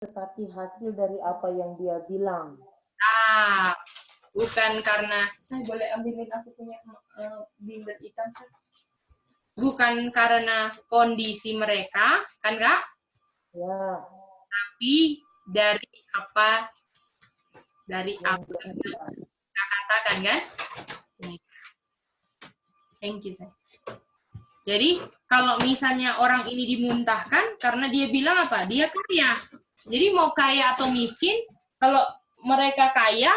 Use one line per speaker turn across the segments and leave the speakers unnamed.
tetapi hasil dari apa yang dia bilang.
Bukan karena saya boleh ambilin aku punya bimbel ikan. Bukan karena kondisi mereka, kan Kak?
Ya.
Tapi dari apa kita katakan, kan? Thank you, Say. Jadi kalau misalnya orang ini dimuntahkan karena dia bilang apa? Dia kaya. Jadi mau kaya atau miskin, kalau mereka kaya,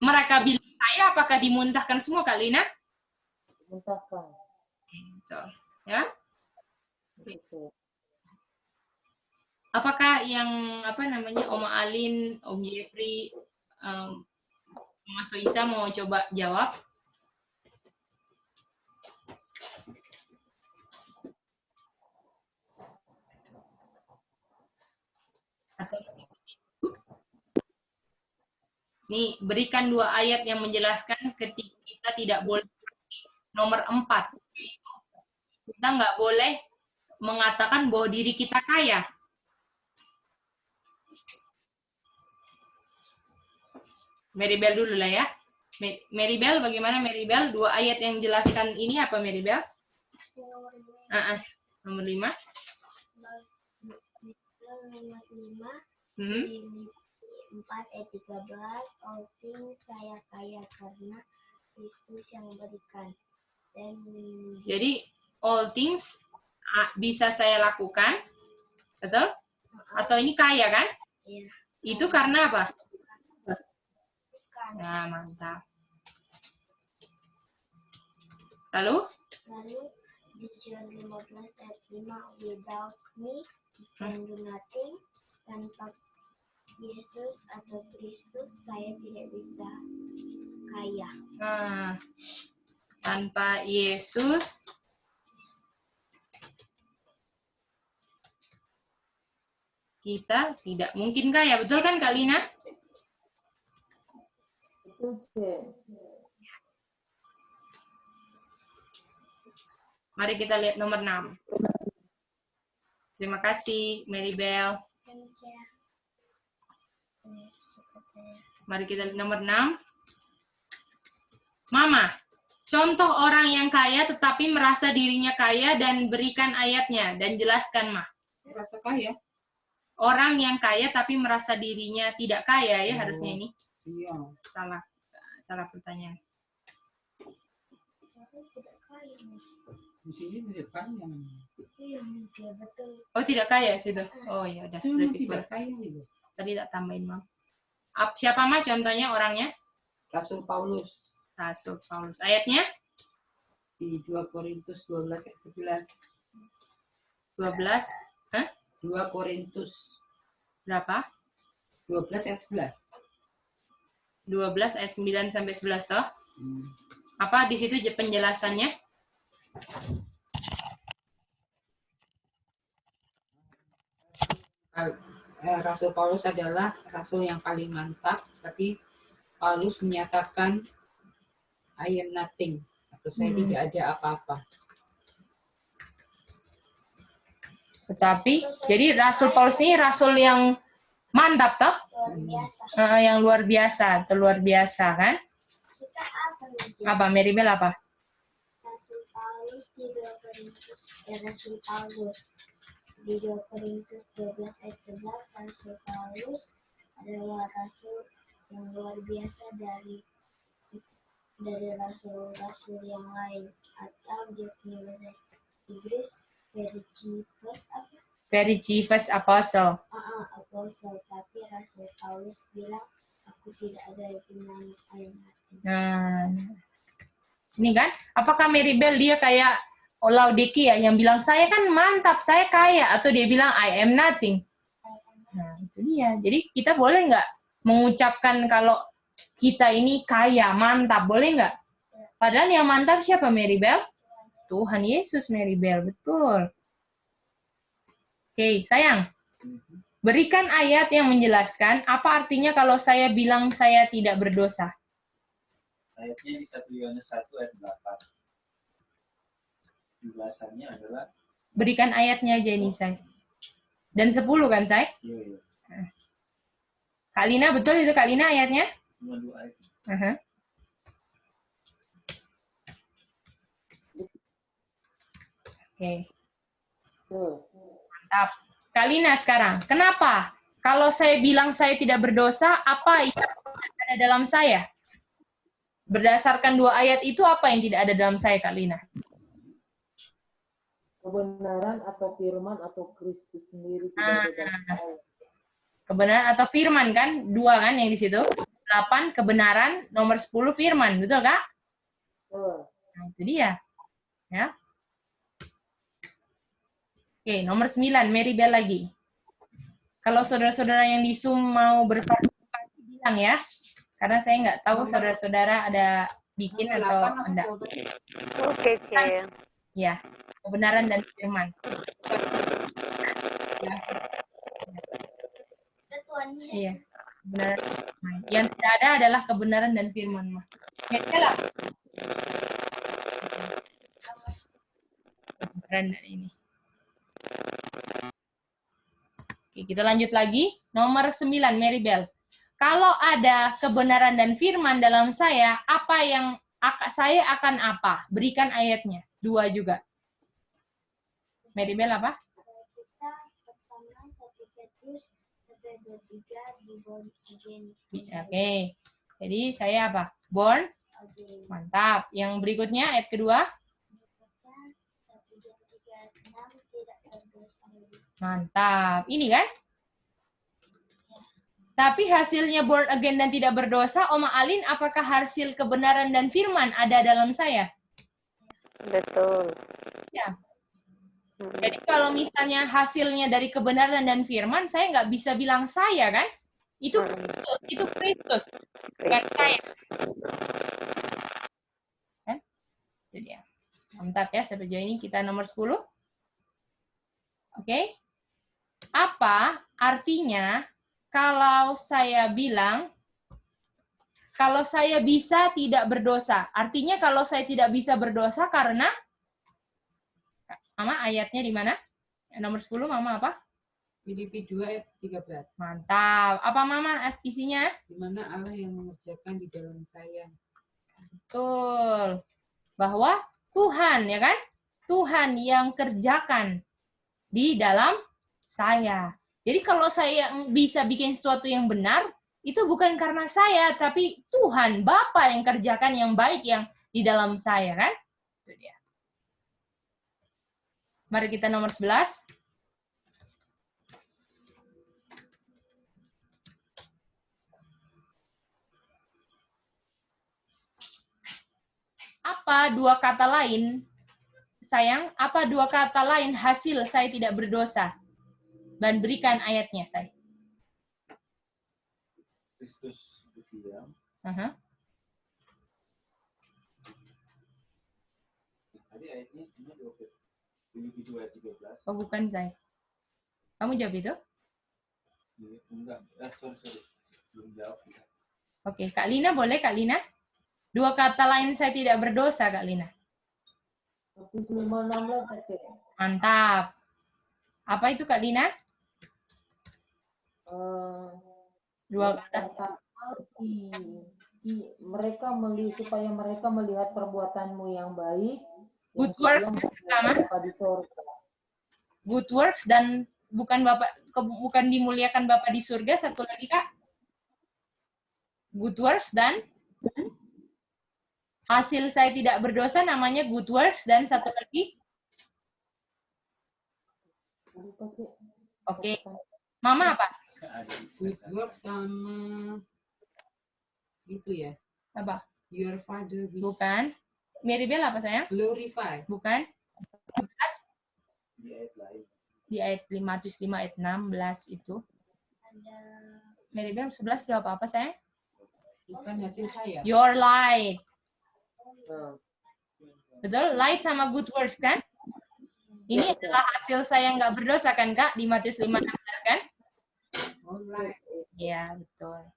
mereka bilang kaya, apakah dimuntahkan semua, Kak Lina?
Dimuntahkan.
Gitu. Ya.
Betul.
Apakah yang Om Alin, Om Jeffrey, Mas Soisa mau coba jawab? Nih, berikan 2 ayat yang menjelaskan ketika kita tidak boleh. Nomor 4, kita nggak boleh mengatakan bahwa diri kita kaya. Maribel dulu lah ya. Maribel, bagaimana Maribel? 2 ayat yang jelaskan ini apa, Maribel? Nomor 5.
Nomor 5, 4 ayat 13, all things saya kaya karena Kristus yang berikan.
Jadi all things bisa saya lakukan, betul? Atau ini kaya kan?
Iya.
Itu karena apa? Nah, mantap. Lalu
di John 15 ayat 5, without me you can do nothing. Tanpa Yesus atau Kristus saya tidak bisa kaya.
Tanpa Yesus kita tidak mungkin kaya, betul kan Kak Lina?
Betul, Cik.
Mari kita lihat nomor 6. Terima kasih, Maribel. Mari kita lihat nomor 6. Mama, contoh orang yang kaya tetapi merasa dirinya kaya dan berikan ayatnya dan jelaskan, Ma.
Merasa kaya?
Orang yang kaya tapi merasa dirinya tidak kaya ya harusnya ini.
Iya.
Salah pertanyaan.
Di sini tidak kaya.
Iya, betul.
Oh, tidak kaya situ. Oh, ya udah. Berarti
tidak kaya itu.
Tadi tak tambahin, Mam. Siapa mah contohnya orangnya?
Rasul Paulus.
Rasul Paulus. Ayatnya?
Di 2 Korintus 12 ayat 11.
12? Hah?
2 Korintus.
Berapa?
12 ayat 11.
12 ayat 9 sampai 11 toh? Apa di situ penjelasannya?
Rasul Paulus adalah rasul yang paling mantap, tapi Paulus menyatakan I am nothing, atau saya tidak ada apa-apa.
Tetapi, jadi Rasul Paulus ini rasul yang mantap toh?
Luar biasa.
Yang luar biasa, luar biasa kan?
Kita
Apa, Maribel apa?
Rasul Paulus di 2 Korintus, Rasul Paulus di 2 Korintus 12 ayat 11, Rasul Paulus adalah rasul yang luar biasa dari rasul-rasul yang lain, atau dia punya bahasa Inggris very chiefest apostle. Apostle, tapi Rasul Paulus bilang aku tidak ada yang namanya.
Ini kan, apakah Maribel dia kayak Laodikia yang bilang saya kan mantap, saya kaya, atau dia bilang I am nothing? Nah, itu dia. Jadi kita boleh nggak mengucapkan kalau kita ini kaya, mantap, boleh nggak? Padahal yang mantap siapa, Maribel? Tuhan Yesus, Maribel, betul. Oke, sayang. Berikan ayat yang menjelaskan apa artinya kalau saya bilang saya tidak berdosa.
Ayatnya di 1 Yohanes 1 ayat 8. Penjelasannya adalah
berikan ayatnya aja ini, Say. Dan 10 kan, Say?
Iya.
Kak Lina, betul itu Kak Lina ayatnya?
Cuma 2 ayat.
Aha. Oke,
Betul.
mantap. Kak Lina sekarang, kenapa? Kalau saya bilang saya tidak berdosa, apa yang ada dalam saya? Berdasarkan 2 ayat itu, apa yang tidak ada dalam saya, Kak Lina?
Kebenaran atau firman atau Kristus sendiri tidak ada dalam saya.
Kebenaran atau firman kan? 2 kan yang di situ. 8 kebenaran, nomor 10 firman, betul Kak?
Betul.
Nah, itu dia. Ya. Oke, nomor 9, Mary Bell lagi. Kalau saudara-saudara yang di Zoom mau berpartisipasi bilang ya. Karena saya nggak tahu saudara-saudara ada bikin atau enggak.
Oke, Cil.
Ya, kebenaran dan firman. Ya.
Ketuanya
Iya, kebenaran dan firman. Yang tidak ada adalah kebenaran dan firman. Ya, lah. Kebenaran dan ini. Oke, kita lanjut lagi. Nomor 9, Mary Bell. Kalau ada kebenaran dan firman dalam saya, apa yang saya akan apa? Berikan ayatnya. 2 juga. Mary Bell apa?
kita pertama 1 Petrus 23 di born again.
Oke. Jadi saya apa? Born.
Again.
Mantap. Yang berikutnya, ayat kedua.
Berikutnya 1 tidak berdosa.
Mantap. Ini kan? Tapi hasilnya born again dan tidak berdosa, Oma Alin, apakah hasil kebenaran dan firman ada dalam saya?
Betul.
Ya. Jadi kalau misalnya hasilnya dari kebenaran dan firman, saya nggak bisa bilang saya kan? Itu Kristus, bukan saya. Kan? Itu dia. Mantap ya, sampai sejauh ini kita nomor 10. Oke. Apa artinya kalau saya bilang, kalau saya bisa tidak berdosa? Artinya kalau saya tidak bisa berdosa karena, Mama ayatnya di mana? Nomor 10, Mama apa?
Filipi 2 ayat 13.
Mantap. Apa Mama isinya?
Di mana Allah yang mengerjakan di dalam saya.
Betul. Bahwa Tuhan, ya kan? Tuhan yang kerjakan di dalam saya. Jadi kalau saya bisa bikin sesuatu yang benar, itu bukan karena saya, tapi Tuhan, Bapa yang kerjakan yang baik yang di dalam saya, kan? Itu dia. Mari kita nomor 11. Apa 2 kata lain, sayang, apa 2 kata lain hasil saya tidak berdosa? Dan berikan ayatnya, saya.
Kristus berdiam. Tadi ayatnya ini 2 Filipi 2 ayat 13.
Oh, bukan, saya. Kamu jawab itu?
Enggak. Sorry. Belum jawab. Ya.
Oke, Kak Lina boleh, Kak Lina? 2 kata lain saya tidak berdosa, Kak Lina.
5:16 Kak.
Mantap. Apa itu, Kak Lina? 2 kata.
Pertama, supaya mereka melihat perbuatanmu yang baik.
Good work pertama.
Di surga.
Good works dan bukan dimuliakan Bapa di surga. Satu lagi, Kak. Good works dan hasil saya tidak berdosa namanya good works dan satu lagi. Oke. Mama apa?
Good work sama itu ya.
Apa?
Your Father be
Bukan. Mary Bell apa, sayang?
glorified.
Bukan. 11.
Di ayat lain.
Di ayat 505 ayat 16 itu.
Ada
Mary Bell 11 jawab apa, sayang?
Bukan hasil saya.
Your light.
Nah,
Betul? Light sama good works, kan? Ini adalah hasil saya nggak berdosa, kan, Kak? Di Matius 5:16, kan?
Alright.
Iya, betul.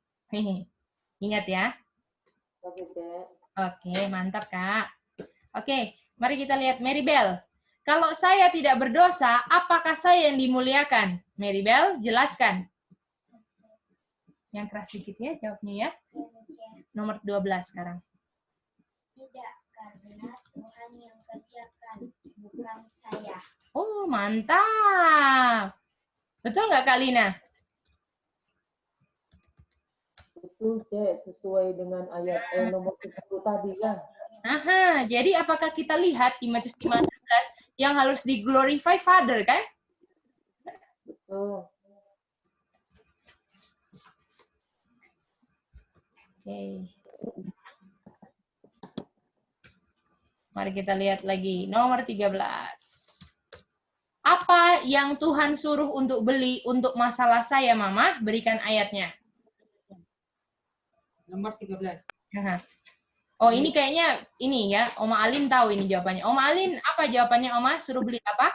Ingat ya.
Oke, Cek.
Oke, mantap, Kak. Oke, mari kita lihat Mary Bell. Kalau saya tidak berdosa, apakah saya yang dimuliakan? Mary Bell, jelaskan. Yang keras sedikit ya jawabnya ya.
Ya, C.
Nomor 12 sekarang.
Tidak, karena Tuhan yang kerjakan, bukan saya.
Oh, mantap. Betul nggak Kak Lina?
Betul, Cek, sesuai dengan ayat nomor 10 tadi ya.
Aha, jadi apakah kita lihat di Matius 15 yang harus di-glorify Father kan?
Betul.
Oke. Mari kita lihat lagi. Nomor 13. Apa yang Tuhan suruh untuk beli untuk masalah saya, Mama? Berikan ayatnya.
Nomor 13.
Aha. Oh, ini kayaknya ini ya. Oma Alin tahu ini jawabannya. Oma Alin, apa jawabannya Oma? Suruh beli apa?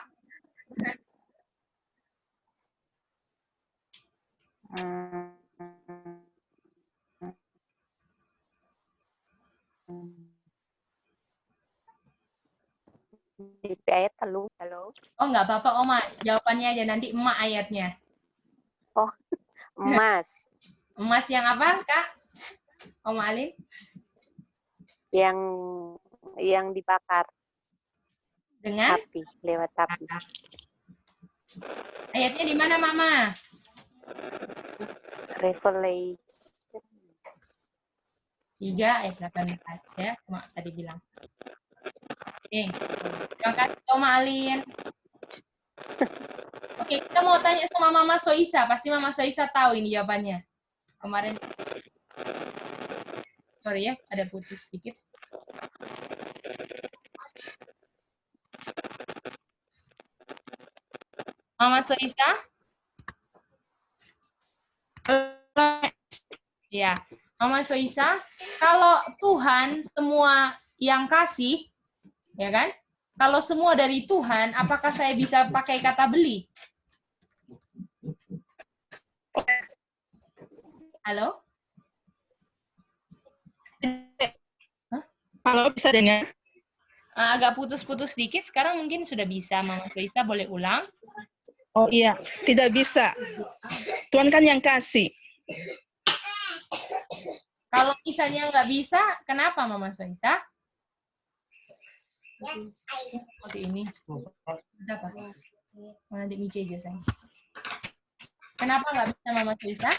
Di ayat halo.
Oh, nggak apa-apa, Oma. Jawabannya aja nanti emak ayatnya.
Oh, emas
Emas yang apa, Kak? Oma Alin?
yang dibakar
Dengan
api, lewat api.
ayatnya di mana, Mama?
Revelation
3 ayat 18 ya, cuma tadi bilang. Oke, terima kasih Oma Alin. Oke, kita mau tanya sama Mama Soisa. Pasti Mama Soisa tahu ini jawabannya. Kemarin, sorry ya, ada putus sedikit. Mama Soisa? Ya, Mama Soisa, kalau Tuhan semua yang kasih, ya kan? Kalau semua dari Tuhan, apakah saya bisa pakai kata beli? Halo?
Halo, bisa dengar?
Agak putus-putus sedikit, sekarang mungkin sudah bisa. Mama Soisa boleh ulang?
Oh iya, tidak bisa. Tuhan kan yang kasih.
Kalau misalnya nggak bisa, kenapa Mama Soisa? Seperti ini. Apa? Nanti Mici aja sayang. Kenapa nggak bisa Mama Soisa?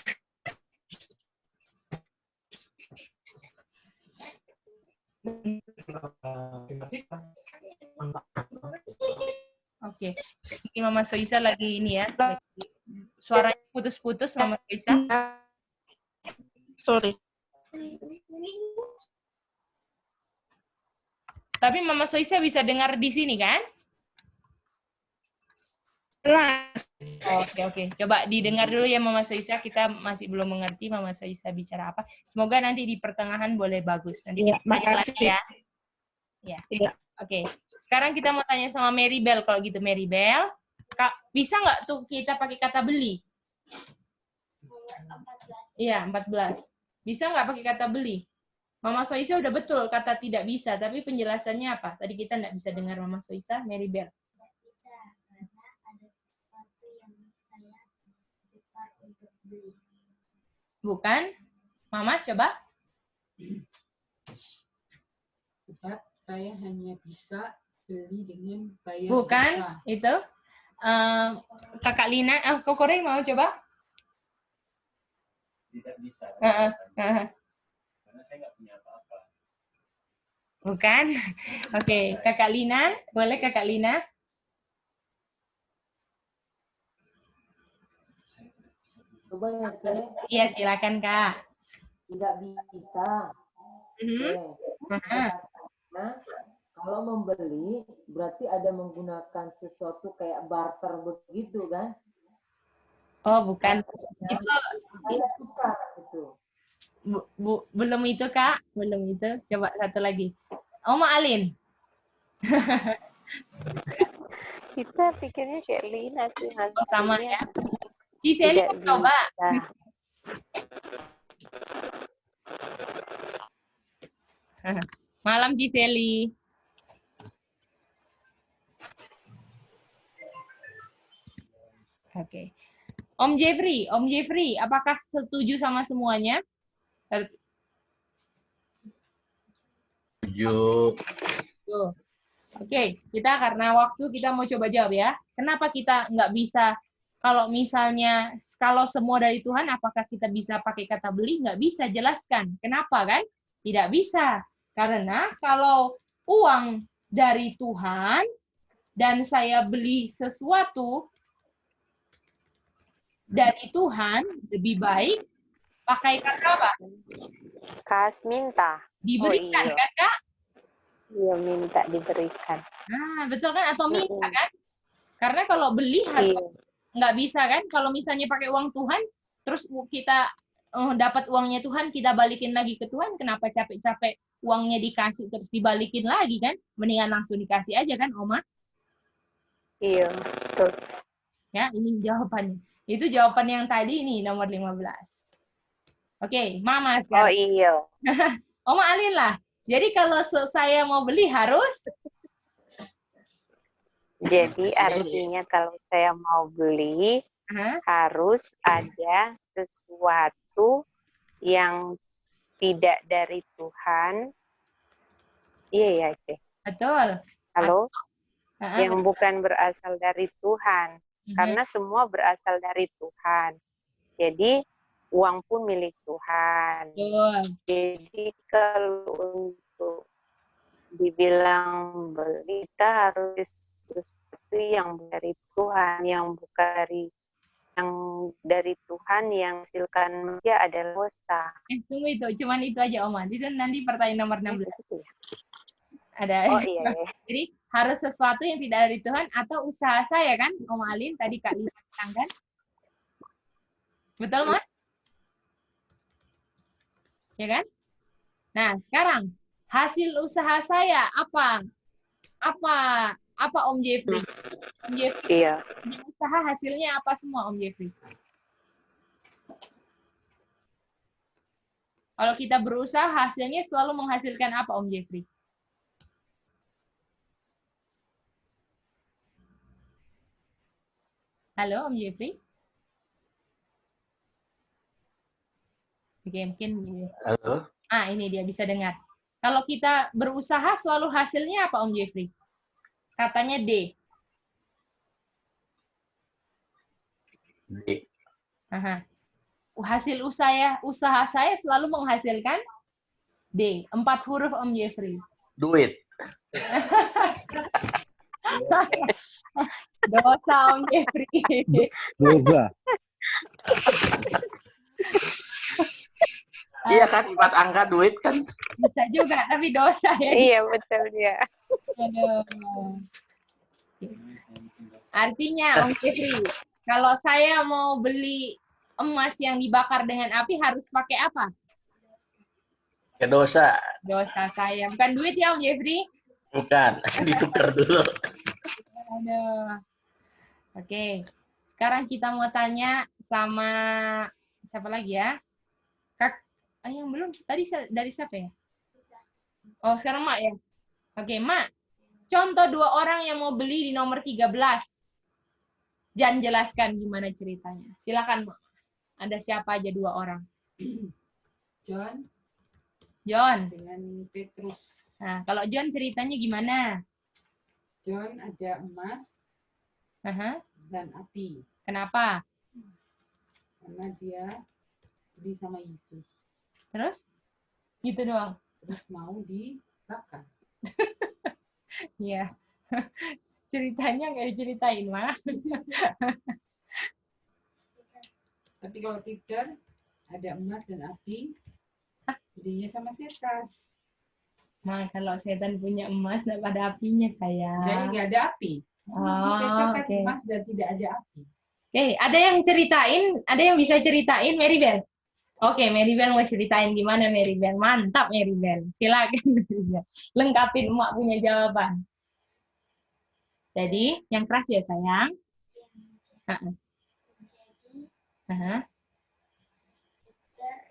Oke. Mungkin Mama Soisa lagi ini ya. Suaranya putus-putus Mama Soisa.
Sorry.
Tapi Mama Soisa bisa dengar di sini kan? Oke. Coba didengar dulu ya Mama Soisa. Kita masih belum mengerti Mama Soisa bicara apa. Semoga nanti di pertengahan boleh bagus. Nanti
Ya,
kita tanya
makasih.
lagi ya. Ya.
Iya.
Oke. Sekarang kita mau tanya sama Mary Bell. Kalau gitu Mary Bell, Kak, bisa nggak tuh kita pakai kata beli? Iya, 14. Bisa nggak pakai kata beli? Mama Soisa udah betul kata tidak bisa, tapi penjelasannya apa? Tadi kita nggak bisa dengar Mama Soisa, Mary Bell.
Tidak bisa, karena ada sesuatu yang saya tukar untuk beli.
Bukan? Mama, coba.
Sebab saya hanya bisa beli dengan bayar
Bukan,
jasa.
itu. Kakak Lina, Kok Koreng mau coba?
Tidak bisa. Karena saya nggak punya apa-apa.
Bukan. Oke, Kakak Lina. Boleh Kakak Lina?
Coba ya, Cek.
Iya, silakan Kak.
Tidak bisa. Oke. Nah, kalau membeli berarti ada menggunakan sesuatu kayak barter begitu kan?
Oh, bukan.
Ya, saya tukar itu.
Belum itu, Kak. Belum itu. Coba satu lagi. Oma Alin.
Kita pikirnya kayak Lina sih.
Oh, sama
hasilnya
ya. Si Seli
tidak
mau coba.
bisa.
Malam Giseli. Oke. Om Jeffrey, apakah setuju sama semuanya?
Setuju.
Tuh. Oke, kita karena waktu kita mau coba jawab ya. Kenapa kita nggak bisa, kalau misalnya, kalau semua dari Tuhan, apakah kita bisa pakai kata beli? Nggak bisa, jelaskan. Kenapa kan? Tidak bisa. Karena kalau uang dari Tuhan, dan saya beli sesuatu dari Tuhan, lebih baik pakai kata apa?
Kas minta.
Diberikan,
iya.
kan Kak?
Iya, minta diberikan.
Nah, betul kan? Atau minta kan? Karena kalau beli harus
Iya.
nggak bisa kan? Kalau misalnya pakai uang Tuhan, terus kita dapat uangnya Tuhan, kita balikin lagi ke Tuhan, kenapa capek-capek uangnya dikasih terus dibalikin lagi kan? Mendingan langsung dikasih aja kan, Oma?
Iya, betul.
Ya, ini jawabannya. Itu jawaban yang tadi ini, nomor 15. Oke, Mama
Oh
sekarang.
iya.
Oma Alin lah. Jadi kalau saya mau beli harus?
Jadi artinya kalau saya mau beli, harus ada sesuatu yang tidak dari Tuhan. Iya ya, Cek.
Betul.
Halo? Yang bukan berasal dari Tuhan. Karena semua berasal dari Tuhan. Jadi uang pun milik Tuhan.
Betul.
Jadi kalau untuk dibilang beli, kita harus sesuatu yang dari Tuhan, yang bukan dari Tuhan, yang hasilkan manusia adalah dosa.
Tunggu itu, cuman itu aja Oma. Itu nanti pertanyaan nomor 16.
Gitu ya?
Ada.
Oh iya, iya.
Jadi harus sesuatu yang tidak dari Tuhan atau usaha saya kan, Oma Alin tadi Kak Lina bilang kan? Betul, Mas? Ya kan? Nah, sekarang hasil usaha saya apa? Apa Om Jeffrey? Om Jeffrey,
Iya.
usaha hasilnya apa semua Om Jeffrey? Kalau kita berusaha, hasilnya selalu menghasilkan apa Om Jeffrey? Halo Om Jeffrey? Oke, mungkin ini.
Halo.
Ini dia bisa dengar. Kalau kita berusaha selalu hasilnya apa Om Jeffrey? Katanya D.
D.
Aha. Hasil usaha saya selalu menghasilkan D. 4 huruf Om Jeffrey.
Duit.
Dosa Om Jeffrey.
Dosa.
Iya kan, 4 angka duit kan.
Bisa juga, tapi dosa ya.
Iya, betul ya.
Aduh. Artinya Om Jeffrey, kalau saya mau beli emas yang dibakar dengan api harus pakai apa?
Ya dosa.
Dosa saya. Bukan duit ya Om Jeffrey?
Bukan, ditukar dulu.
Aduh. Oke. Sekarang kita mau tanya sama siapa lagi ya? Yang belum tadi dari siapa ya? Oh, sekarang Mak ya. Oke, Mak. Contoh 2 orang yang mau beli di nomor 13. Jangan jelaskan gimana ceritanya. Silakan, Mak. Ada siapa aja 2 orang? John
dengan Petrus.
Nah, kalau John ceritanya gimana?
John ada emas dan api.
Kenapa?
Karena dia beli sama Yesus.
Terus? Gitu doang.
Terus mau dibakar.
Iya. Ceritanya nggak diceritain, Mas.
Tapi kalau Peter ada emas dan api, belinya sama setan.
Mak, kalau setan punya emas nggak ada apinya, sayang.
Jadi nggak ada api. Peter kan emas dan tidak ada api.
Oke, ada yang ceritain? Ada yang bisa ceritain, Mary Bell? Oke, Mary Bell mau ceritain gimana Mary Bell? Mantap Mary Bell. Silakan Mary Bell. Lengkapin Mak punya jawaban. Jadi, yang keras ya sayang.
Peter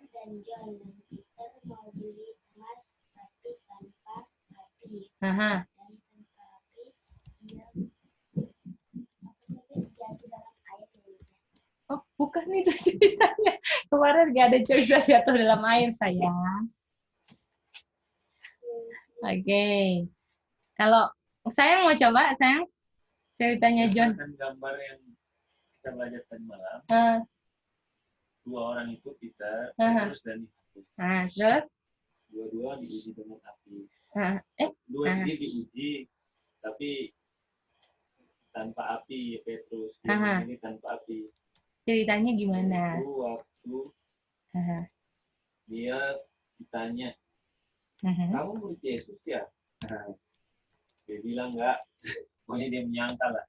dan John. Peter mau beli emas tapi tanpa api. Dan tanpa api dia jatuh dalam air.
Oh, bukan itu ceritanya. Kemarin nggak ada cerita jatuh dalam air, sayang. Oke. Kalau sayang mau coba, sayang? Ceritanya John.
Berdasarkan gambar yang kita belajar tadi malam, dua orang itu Peter, Petrus dan Yohanes.
Nah, terus?
Dua-dua diuji dengan api.
Dua
Dia diuji, tapi tanpa api, Petrus. Ini tanpa api.
Ceritanya gimana?
Itu waktu dia ditanya, kamu murid Yesus ya? Dia bilang enggak. Pokoknya dia menyangka lah.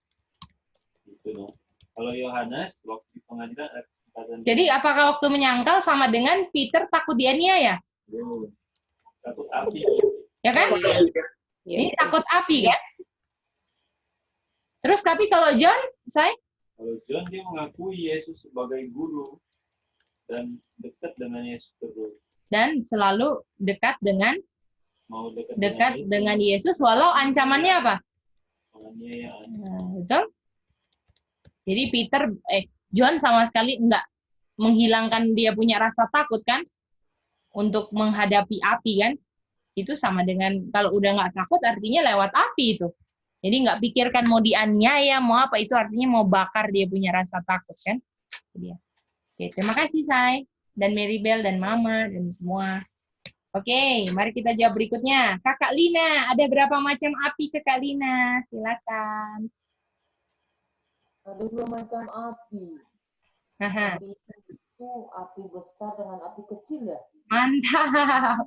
Gitu dong. Kalau Yohanes waktu di pengadilan
jadi apakah waktu menyangkal sama dengan Peter takut dianiaya ya?
Takut api.
Ya kan? Ini takut api kan? Terus tapi kalau John,
Kalau John dia mengakui Yesus sebagai guru dan dekat dengan Yesus terus.
Dan selalu dekat dengan
Mau
dekat dengan Yesus walau ancamannya apa?
Penganiayaan.
Betul? Jadi John sama sekali enggak menghilangkan dia punya rasa takut kan untuk menghadapi api kan? Itu sama dengan kalau udah nggak takut artinya lewat api itu. Jadi nggak pikirkan mau dianiaya, mau apa, itu artinya mau bakar dia punya rasa takut kan? Dia. Oke, terima kasih Say dan Maribel dan Mama dan semua. Oke, mari kita jawab berikutnya. Kakak Lina, ada berapa macam api Kakak Lina? Silakan.
Ada 2 macam api. Api itu api besar dengan api kecil ya?
Mantap.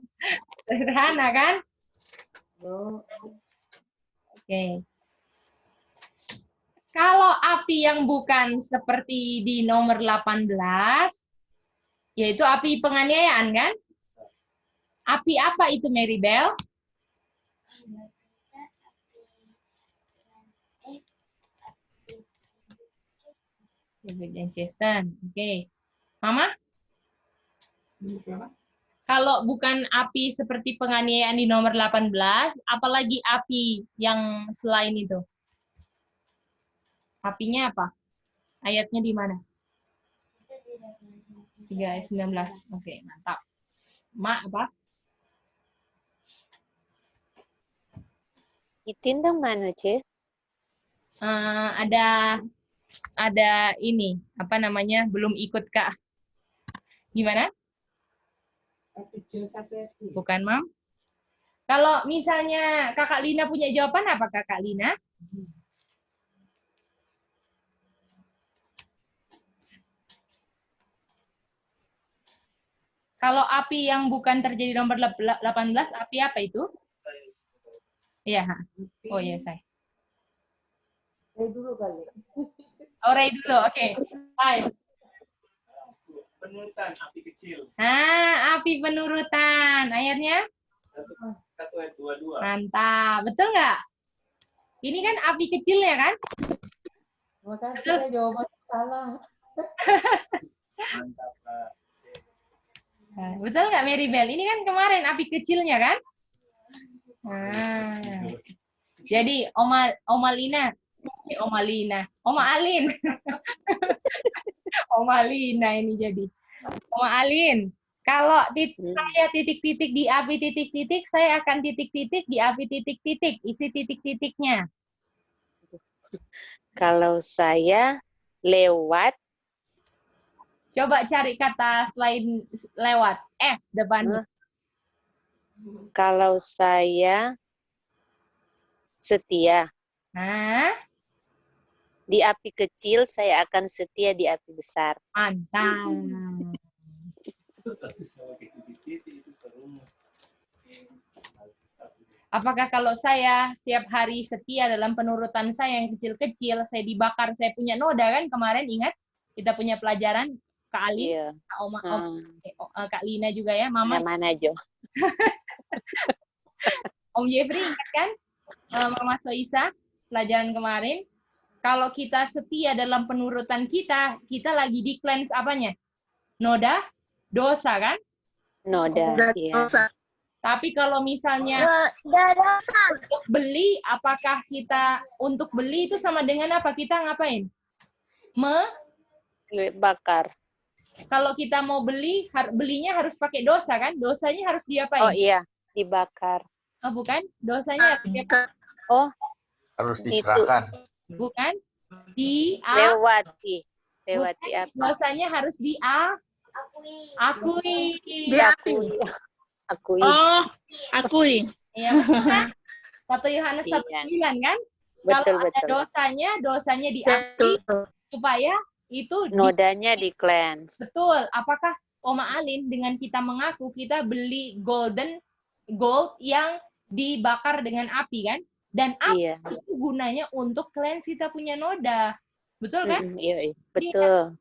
Sederhana kan? Oke. Kalau api yang bukan seperti di nomor 18, yaitu api penganiayaan kan? Api apa itu, Maribel? Oke. Mama? Kalau bukan api seperti penganiayaan di nomor 18, apalagi api yang selain itu? Apinya apa? Ayatnya di mana? 3 ayat 19. Oke, mantap. Mak, apa?
Itindang mana, Ce?
Ada ini, apa namanya? Belum ikut Kak. Gimana? Bukan, Mam. Kalau misalnya Kakak Lina punya jawaban apa, Kakak Lina? Kalau api yang bukan terjadi nomor 18, api apa itu? Iya. Oh iya, saya.
Ray dulu kali.
Oh, Ray dulu, oke. Baik.
Penurutan api kecil.
Api penurutan. Ayatnya?
1 ayat 22.
Mantap. Betul nggak? Ini kan api kecilnya kan?
Makasih ya, jawabannya salah.
Mantap, Kak.
Betul nggak, Maribel? Ini kan kemarin api kecilnya kan? Jadi Oma Alin. Oma Alina ini jadi. Oma Alin, kalau saya titik-titik di api titik-titik, saya akan titik-titik di api titik-titik. Isi titik-titiknya.
Kalau saya lewat.
Coba cari kata selain lewat. S depannya.
Kalau saya setia. Di api kecil, saya akan setia di api besar.
Mantap. Apakah kalau saya tiap hari setia dalam penurutan saya yang kecil-kecil, saya dibakar, saya punya noda kan kemarin, ingat? Kita punya pelajaran, Kak Ali,
Iya.
Kak Lina juga ya, Mama.
Mana Jo?
Om Jeffrey ingat kan? Mama Soisa, pelajaran kemarin. Kalau kita setia dalam penurutan kita lagi di cleanse apanya? Noda, dosa kan?
Noda, iya.
Tapi kalau misalnya untuk beli, apakah kita untuk beli itu sama dengan apa? Kita ngapain?
Bakar.
Kalau kita mau beli, belinya harus pakai dosa kan? Dosanya harus diapain?
Oh iya, dibakar.
Oh, bukan? Dosanya harus diapain?
Oh,
Harus diserahkan.
Bukan?
lewati
Bukan,
apa?
dosanya harus akui.
Diakui.
Akui.
Oh, akui.
Iya, betul kan? 1 Yohanes 1:9 kan? Kalau ada dosanya diakui supaya itu
nodanya di cleanse.
Betul. Apakah Oma Alin dengan kita mengaku kita beli gold yang dibakar dengan api kan? Dan api itu gunanya untuk cleanse kita punya noda. Betul kan?
Iya, betul.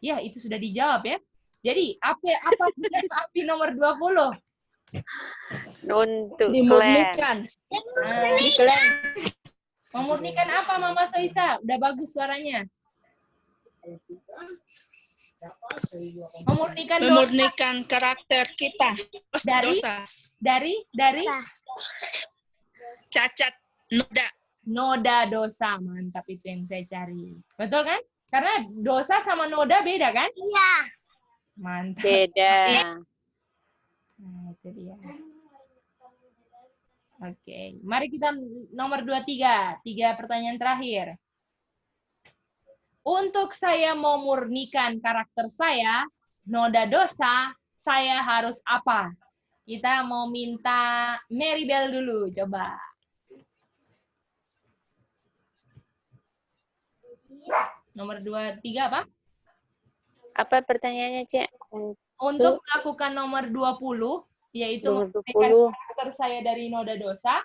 Ya itu sudah dijawab ya. Jadi apa api nomor 20?
Untuk
dimurnikan.
Memurnikan apa Mama Soisa? Udah bagus suaranya.
Memurnikan karakter kita.
Dari
cacat
noda dosa. Mantap, itu yang saya cari. Betul kan? Karena dosa sama noda beda kan?
Iya.
Mantap.
Beda.
Nah, itu dia. Oke, mari kita nomor 23. 3 pertanyaan terakhir. Untuk saya memurnikan karakter saya, noda dosa, saya harus apa? Kita mau minta Mary Bell dulu, coba. Nomor 23 apa?
Apa pertanyaannya, Cek?
Untuk melakukan nomor 20, yaitu memurnikan karakter saya dari noda dosa,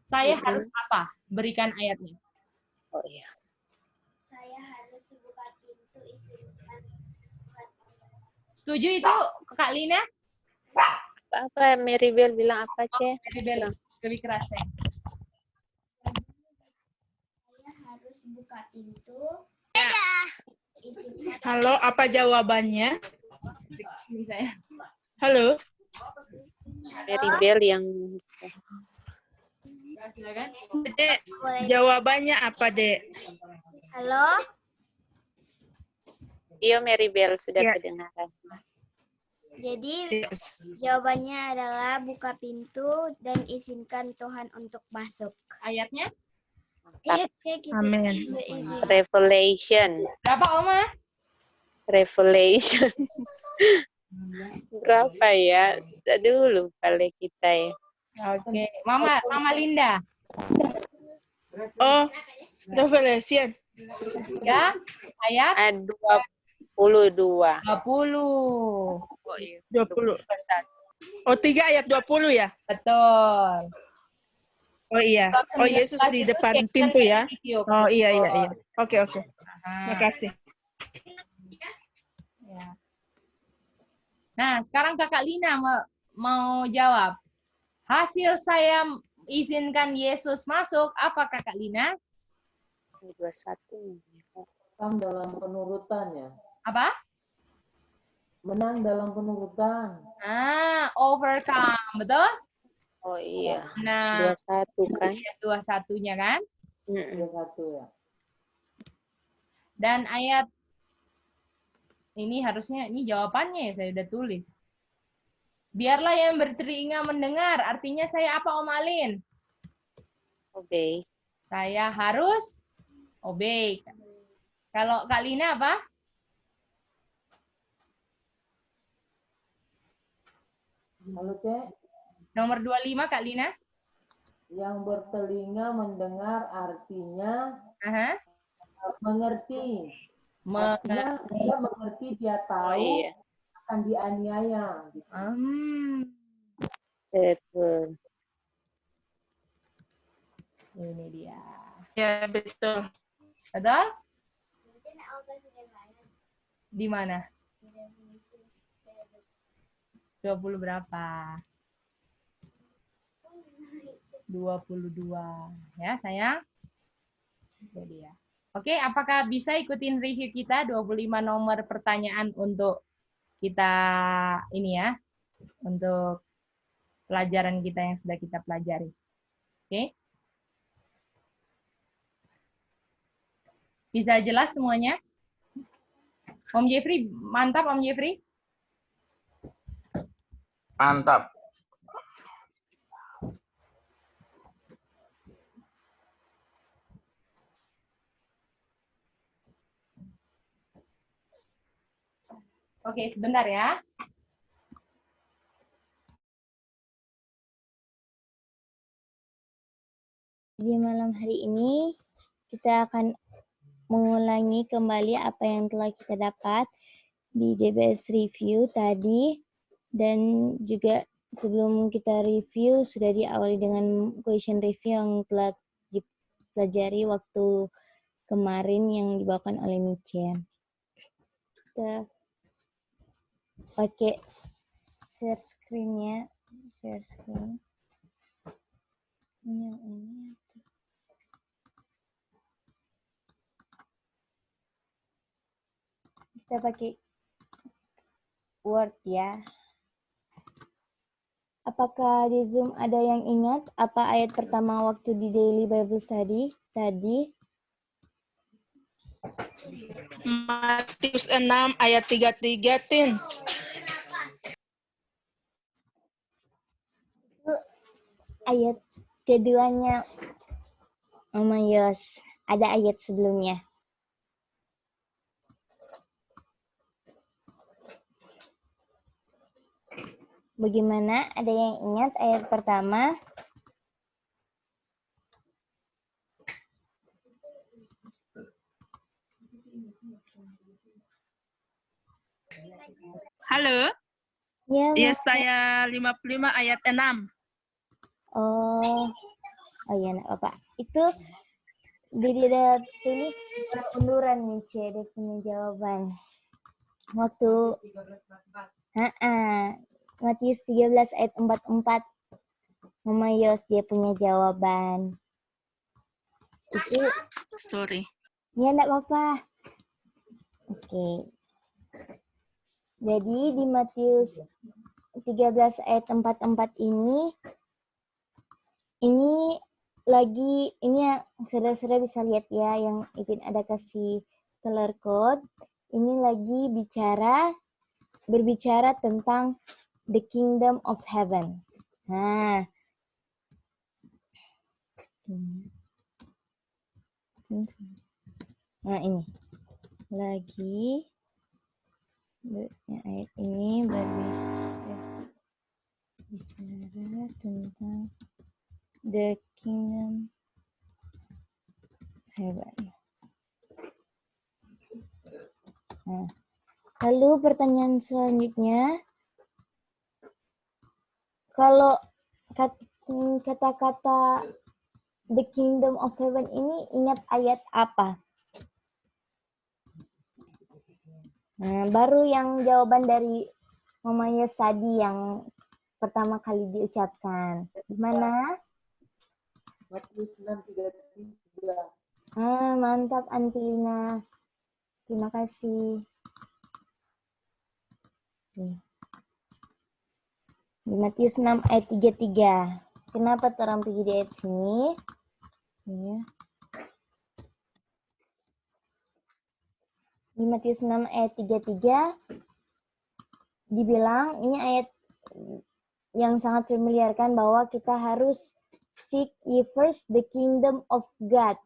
saya harus apa? Berikan ayatnya.
Oh iya.
Saya harus buka pintu izinkan.
Setuju itu, Kak Lina?
Apa Mary Bell bilang apa, Cek?
Mary Bell, lebih keras ya.
Saya harus buka pintu.
Halo, apa jawabannya?
Ini saya.
Halo.
Mary Bell yang
Silakan.
Dek, jawabannya apa, Dek?
Halo?
Iya, Mary Bell sudah kedengaran.
Jadi jawabannya adalah buka pintu dan izinkan Tuhan untuk masuk.
Ayatnya?
Amin.
Revelation.
Berapa, Oma?
Revelation. Berapa ya? Dulu kali kita ya.
Oke, Mama Linda.
Oh, Revelation.
Ya, ayat
22.
20.
Oh, iya.
20. Oh, 3 ayat 20 ya?
Betul.
Oh iya. Oh, Yesus di depan pintu ya? Oh iya. Oke. Makasih.
Ya. Nah, sekarang Kakak Lina mau jawab. Hasil saya izinkan Yesus masuk, apa Kakak Lina?
21.
Menang dalam penurutan ya.
Apa?
Menang dalam penurutan.
Overcome, betul?
Oh iya.
Nah,
21 kan?
21-nya kan?
21 ya.
Dan ayat ini harusnya, ini jawabannya ya, saya udah tulis. Biarlah yang bertelinga mendengar. Artinya saya apa, Om Alin?
Obey.
Saya harus obey. Kalau Kak Lina apa?
Halo, Cek.
Nomor 25 Kak Lina?
Yang bertelinga mendengar artinya mengerti. Artinya dia mengerti, dia tahu akan dianiaya. Gitu.
Betul.
Ini dia.
Ya, betul.
Betul? Di mana? 20 berapa? 22. Ya, sayang. Jadi ya. Oke, apakah bisa ikutin review kita 25 nomor pertanyaan untuk kita ini ya, untuk pelajaran kita yang sudah kita pelajari. Oke? Bisa jelas semuanya? Om Jeffrey, mantap Om Jeffrey.
Mantap.
Oke, sebentar ya.
Di malam hari ini kita akan mengulangi kembali apa yang telah kita dapat di DBS review tadi, dan juga sebelum kita review sudah diawali dengan question review yang telah dipelajari waktu kemarin yang dibawakan oleh Michen. Kita pakai share screen-nya, share screen. Yang ini. Kita pakai Word ya. Apakah di Zoom ada yang ingat apa ayat pertama waktu di Daily Bible Study tadi?
Matius 6 ayat 33, Tin.
Itu ayat keduanya, Mama Yos. Ada ayat sebelumnya. Bagaimana? Ada yang ingat ayat pertama?
Halo?
Ya,
Yesaya 55 ayat 6.
Oh ya, nak Bapak. Itu dia tulis unduran nih, dia punya jawaban. Waktu Matius 13 ayat 44. Mama Yos dia punya jawaban. Itu
Sorry.
ya enggak apa-apa. Oke. Jadi di Matius 13 ayat 44 ini ya saudara-saudara bisa lihat ya, yang Ipin ada kasih color code. Ini lagi berbicara tentang the kingdom of heaven. Nah, ini lagi ayat ini berbicara tentang the kingdom heaven. Nah, lalu pertanyaan selanjutnya, kalau kata-kata the kingdom of heaven ini ingat ayat apa? Nah, baru yang jawaban dari Mama Yos tadi yang pertama kali diucapkan. Gimana?
Matius 6:33.
Mantap Antilina. Terima kasih. Di Matius 6 ayat 33. Kenapa terang pergi di ayat sini? Ya. Di Matius 6 ayat 33 dibilang, ini ayat yang sangat familiar kan, bahwa kita harus seek ye first the kingdom of God.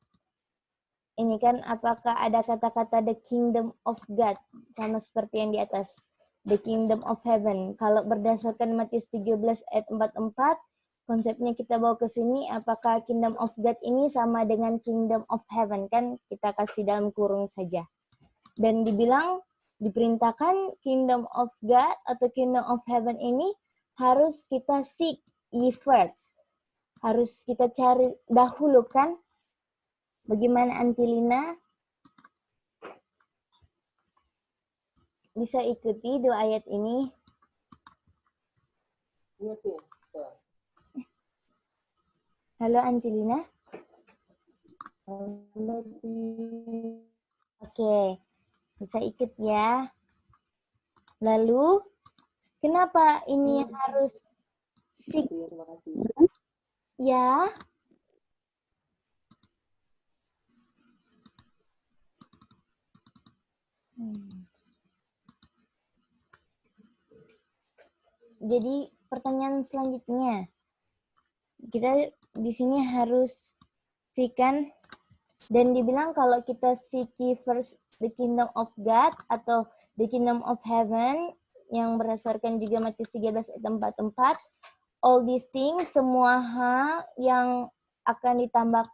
Ini kan apakah ada kata-kata the kingdom of God sama seperti yang di atas, the kingdom of heaven. Kalau berdasarkan Matius 13 ayat 44, konsepnya kita bawa ke sini, apakah kingdom of God ini sama dengan kingdom of heaven, kan kita kasih dalam kurung saja. Dan dibilang, diperintahkan kingdom of God atau kingdom of heaven ini harus kita seek ye first. Harus kita cari dahulu kan. Bagaimana Antilina? Bisa ikuti dua ayat ini?
Iya, Tin.
Halo Antilina?
Halo, Tin.
Oke, bisa ikut ya. Lalu, kenapa ini harus seek?
Terima kasih.
Ya.
jadi pertanyaan selanjutnya. Kita di sini harus seekan, dan dibilang kalau kita seek ye first the kingdom of God atau the kingdom of heaven, yang berdasarkan juga Matius 13 ayat 44, all these things, semua hal yang akan ditambah,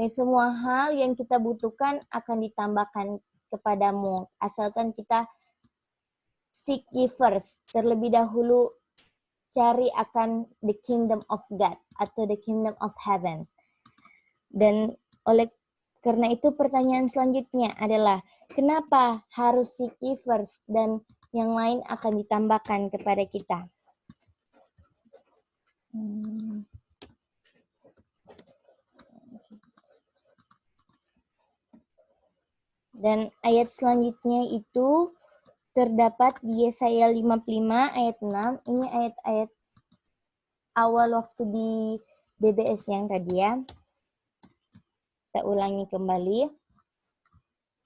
semua hal yang kita butuhkan akan ditambahkan kepadamu, asalkan kita seek ye first, terlebih dahulu cari akan the kingdom of God atau the kingdom of heaven. Dan oleh karena itu pertanyaan selanjutnya adalah, kenapa harus seek ye first dan yang lain akan ditambahkan kepada kita? Dan ayat selanjutnya itu terdapat di Yesaya 55 ayat 6. Ini ayat-ayat awal waktu di BBS yang tadi ya. Kita ulangi kembali.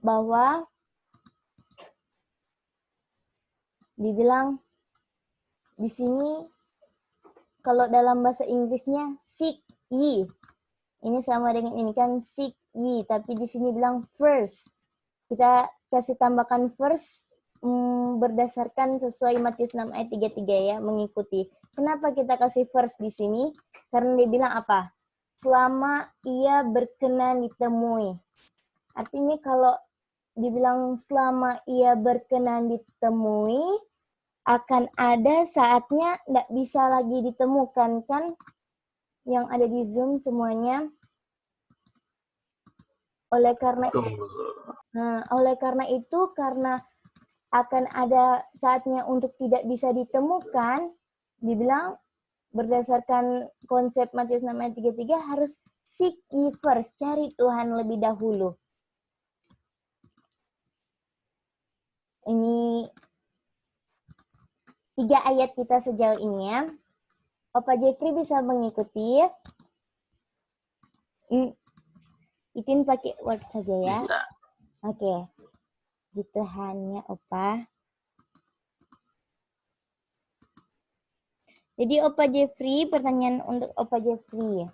Bahwa dibilang di sini kalau dalam bahasa Inggrisnya seek ye. Ini sama dengan ini kan seek ye, tapi di sini bilang first. Kita kasih tambahkan first berdasarkan sesuai Matius 6 ayat 33 ya, mengikuti. Kenapa kita kasih first di sini? Karena dia bilang apa? Selama ia berkenan ditemui. Artinya kalau dibilang selama ia berkenan ditemui, akan ada saatnya tidak bisa lagi ditemukan kan? Yang ada di Zoom semuanya. Oleh karena itu, karena akan ada saatnya untuk tidak bisa ditemukan, dibilang berdasarkan konsep Matius 6 ayat 33 harus seek ye first, cari Tuhan lebih dahulu. Ini 3 ayat kita sejauh ini ya. Opa Jeffrey bisa mengikuti. Itin pakai Word saja ya.
Bisa.
Oke. Gitu hanya Opa. Jadi Opa Jeffrey, pertanyaan untuk Opa Jeffrey.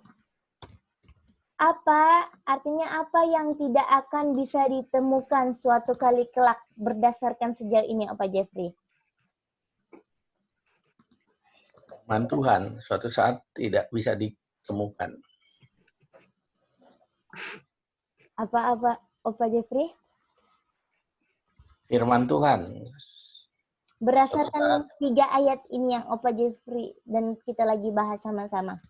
Artinya apa yang tidak akan bisa ditemukan suatu kali kelak berdasarkan sejauh ini Opa Jeffrey?
Firman Tuhan suatu saat tidak bisa ditemukan.
Apa Opa Jeffrey?
Firman Tuhan.
Berdasarkan 3 ayat ini yang Opa Jeffrey dan kita lagi bahas sama-sama.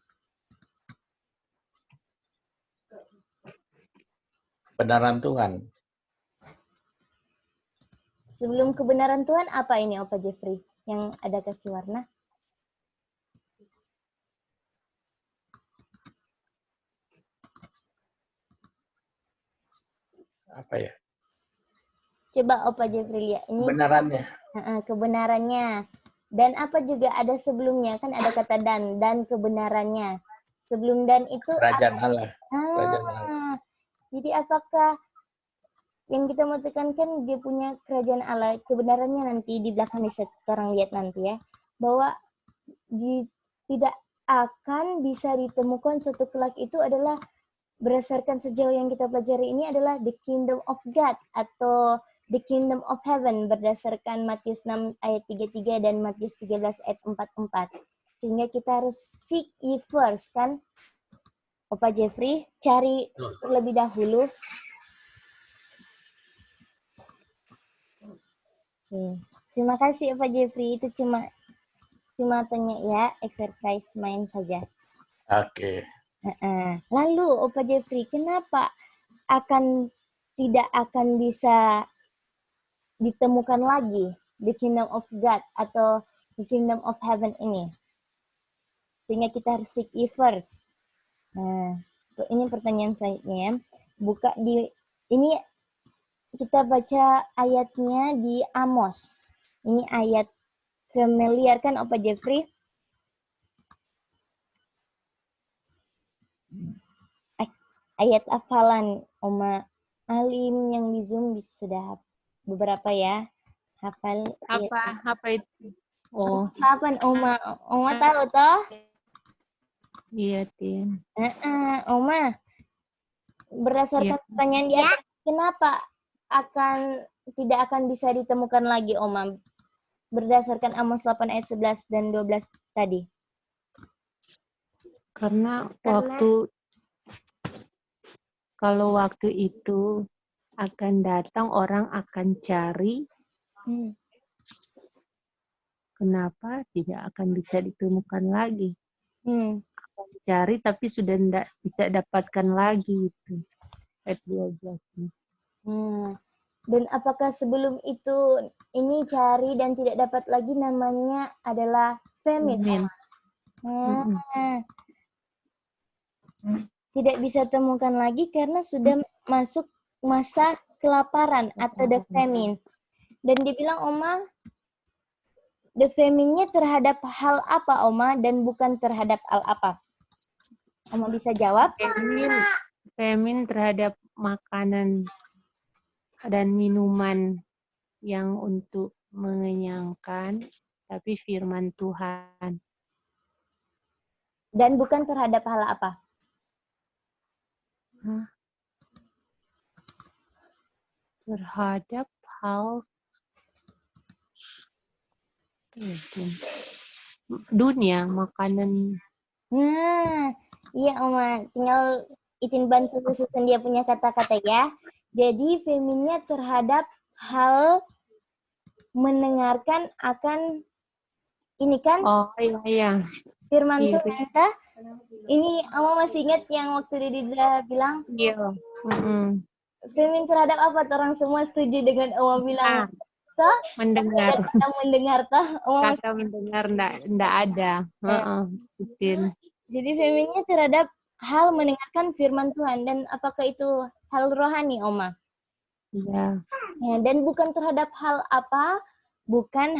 Kebenaran Tuhan.
Sebelum kebenaran Tuhan, apa ini Opa Jeffrey? Yang ada kasih warna?
Apa ya?
Coba Opa Jeffrey lihat. Ini
Kebenarannya.
Kebenarannya. Dan apa juga ada sebelumnya, kan ada kata dan kebenarannya. Sebelum dan itu
Kerajaan Allah. Kerajaan Allah.
Jadi apakah yang kita mau tekankan dia punya kerajaan Allah, kebenarannya nanti di belakang bisa orang lihat nanti ya, bahwa tidak akan bisa ditemukan suatu kelak itu adalah berdasarkan sejauh yang kita pelajari ini adalah the kingdom of God atau the kingdom of heaven berdasarkan Matius 6 ayat 33 dan Matius 13 ayat 44. Sehingga kita harus seek ye first kan? Opa Jeffrey, cari terlebih dahulu. Terima kasih Opa Jeffrey, itu cuma tanya ya, exercise main saja.
Oke.
Lalu Opa Jeffrey, kenapa tidak akan bisa ditemukan lagi the kingdom of God atau the kingdom of heaven ini? Sehingga kita harus seek ye first. Nah, ini pertanyaan selanjutnya. Ini kita baca ayatnya di Amos. Ini ayat familiar kan Opa Jeffrey? Ayat hafalan Oma Alim yang di Zoom sudah beberapa ya. Hafal.
Apa itu?
Oh,
Kapan Oma? Oma tahu toh?
iya, Tin.
Oma, berdasarkan
Iya.
pertanyaan di atas, kenapa tidak akan bisa ditemukan lagi Oma? Berdasarkan Amos 8 ayat 11 dan 12 tadi.
Karena kalau waktu itu akan datang, orang akan cari. Kenapa tidak akan bisa ditemukan lagi? Akan dicari tapi sudah tidak bisa dapatkan lagi itu. Ayat 12.
Dan apakah sebelum itu ini cari dan tidak dapat lagi namanya adalah famine? Tidak bisa temukan lagi karena sudah masuk masa kelaparan atau the famine. Dan dibilang Oma, the famine-nya terhadap hal apa Oma dan bukan terhadap hal apa? Oma bisa jawab?
Famine terhadap makanan dan minuman yang untuk mengenyangkan, tapi firman Tuhan.
Dan bukan terhadap hal apa?
Terhadap hal dunia, makanan.
Iya Oma, tinggal Itin bantu susun dia punya kata-kata ya. Jadi feminnya terhadap hal mendengarkan akan ini kan?
Oh iya.
Firman Tuhan kah? Ini Oma masih ingat yang waktu dia bilang?
Iya.
Femin terhadap apa? Orang semua setuju dengan Oma bilang?
Mendengar.
Mendengar toh?
Kata mendengar enggak ada.
Jadi feminnya terhadap hal mendengarkan firman Tuhan, dan apakah itu hal rohani, Oma?
Iya.
Ya, dan bukan terhadap hal apa? Bukan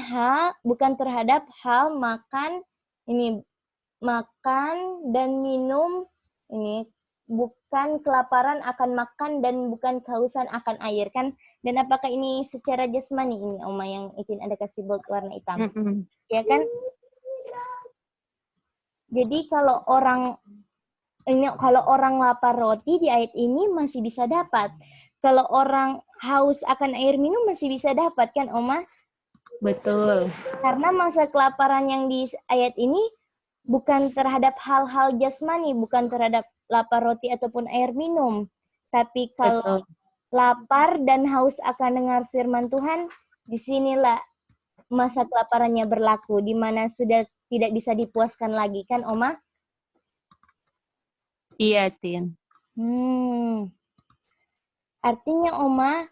terhadap hal makan dan minum ini, bukan kelaparan akan makan dan bukan kehausan akan air kan? Dan apakah ini secara jasmani ini Oma yang Itin ada kasih bold warna hitam? Ya kan? Jadi kalau orang lapar roti di ayat ini masih bisa dapat. Kalau orang haus akan air minum masih bisa dapat kan Oma?
Betul.
Karena masa kelaparan yang di ayat ini bukan terhadap hal-hal jasmani, bukan terhadap lapar roti ataupun air minum. Tapi kalau lapar dan haus akan dengar firman Tuhan, disinilah masa kelaparannya berlaku, di mana sudah tidak bisa dipuaskan lagi, kan Oma?
Iya, Tin.
Artinya Oma,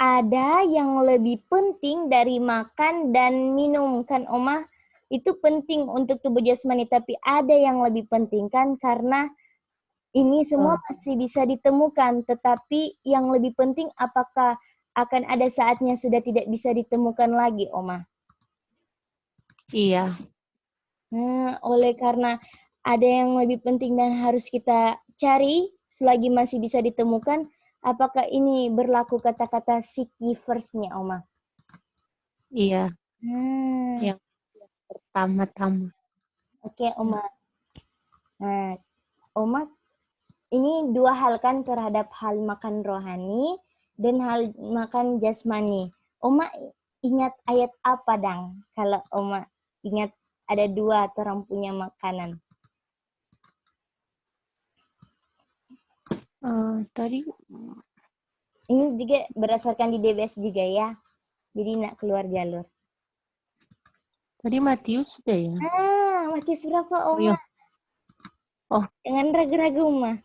ada yang lebih penting dari makan dan minum, kan Oma? Itu penting untuk tubuh jasmani, tapi ada yang lebih penting kan, karena ini semua masih bisa ditemukan, tetapi yang lebih penting apakah akan ada saatnya sudah tidak bisa ditemukan lagi, Oma?
Iya.
Oleh karena ada yang lebih penting dan harus kita cari selagi masih bisa ditemukan, apakah ini berlaku kata-kata seek ye first-nya, Oma?
Iya. Yang pertama-tama.
Oke, Oma. Nah, Oma, ini dua hal kan terhadap hal makan rohani dan hal makan jasmani. Oma ingat ayat apa dang? Kalau Oma ingat ada dua orang punya makanan.
Tadi
ini juga berdasarkan di DBS juga ya. Jadi nak keluar jalur.
Tadi Matius sudah ya?
Matius berapa Oma? Jangan ragu-ragu Oma.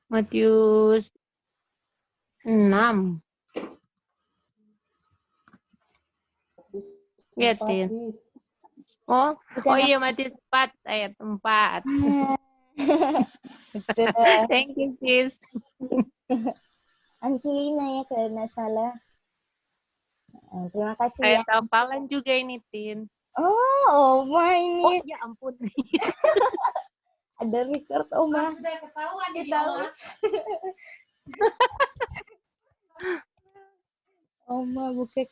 Matius 6. Ya, Tin. Oh iya, Matius 4 ayat 4. Thank you, sis.
Angelina ya karena salah. Terima kasih
ayat
ya.
hafalan juga ini, Tin.
Oma ini.
Oh, ya ampun.
Ada record Oma.
Sudah ketahuan di Oma.
Oma buka.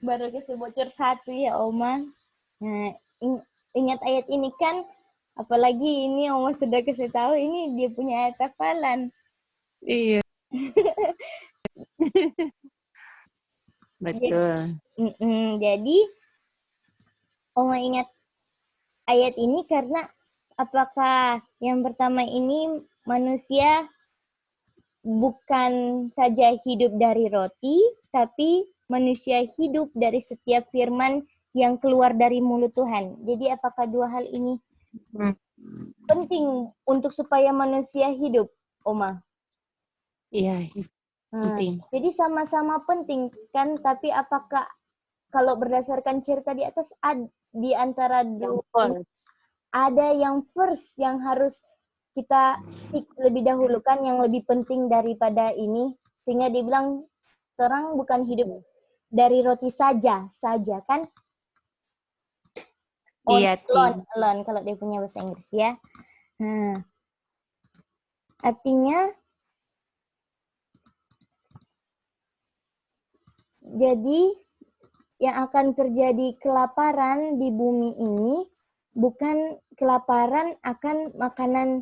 Baru kasih bocor satu ya Oma. Nah, ingat ayat ini kan, apalagi ini Oma sudah kasih tahu ini dia punya ayat hafalan.
Iya. Betul.
Jadi Oma ingat ayat ini karena apakah yang pertama ini manusia bukan saja hidup dari roti, tapi manusia hidup dari setiap firman yang keluar dari mulut Tuhan. Jadi apakah dua hal ini penting untuk supaya manusia hidup, Oma?
Iya, penting.
Jadi sama-sama penting kan, tapi apakah kalau berdasarkan cerita di atas di antara dua ada yang first yang harus kita lebih dahulu kan, yang lebih penting daripada ini, sehingga dibilang orang bukan hidup dari roti saja kan?
Iya,
alone kalau dia punya bahasa Inggris ya. Artinya jadi yang akan terjadi kelaparan di bumi ini bukan kelaparan akan makanan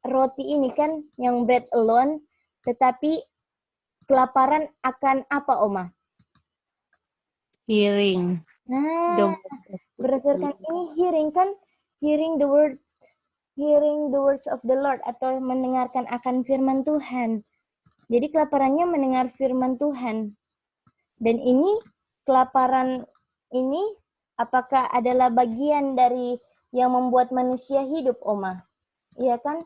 roti ini kan, yang bread alone, tetapi kelaparan akan apa, Oma?
Hearing.
Berdasarkan ini hearing kan, hearing the words of the Lord, atau mendengarkan akan firman Tuhan. Jadi kelaparannya mendengar firman Tuhan. Dan ini kelaparan ini apakah adalah bagian dari yang membuat manusia hidup, Oma? Iya kan?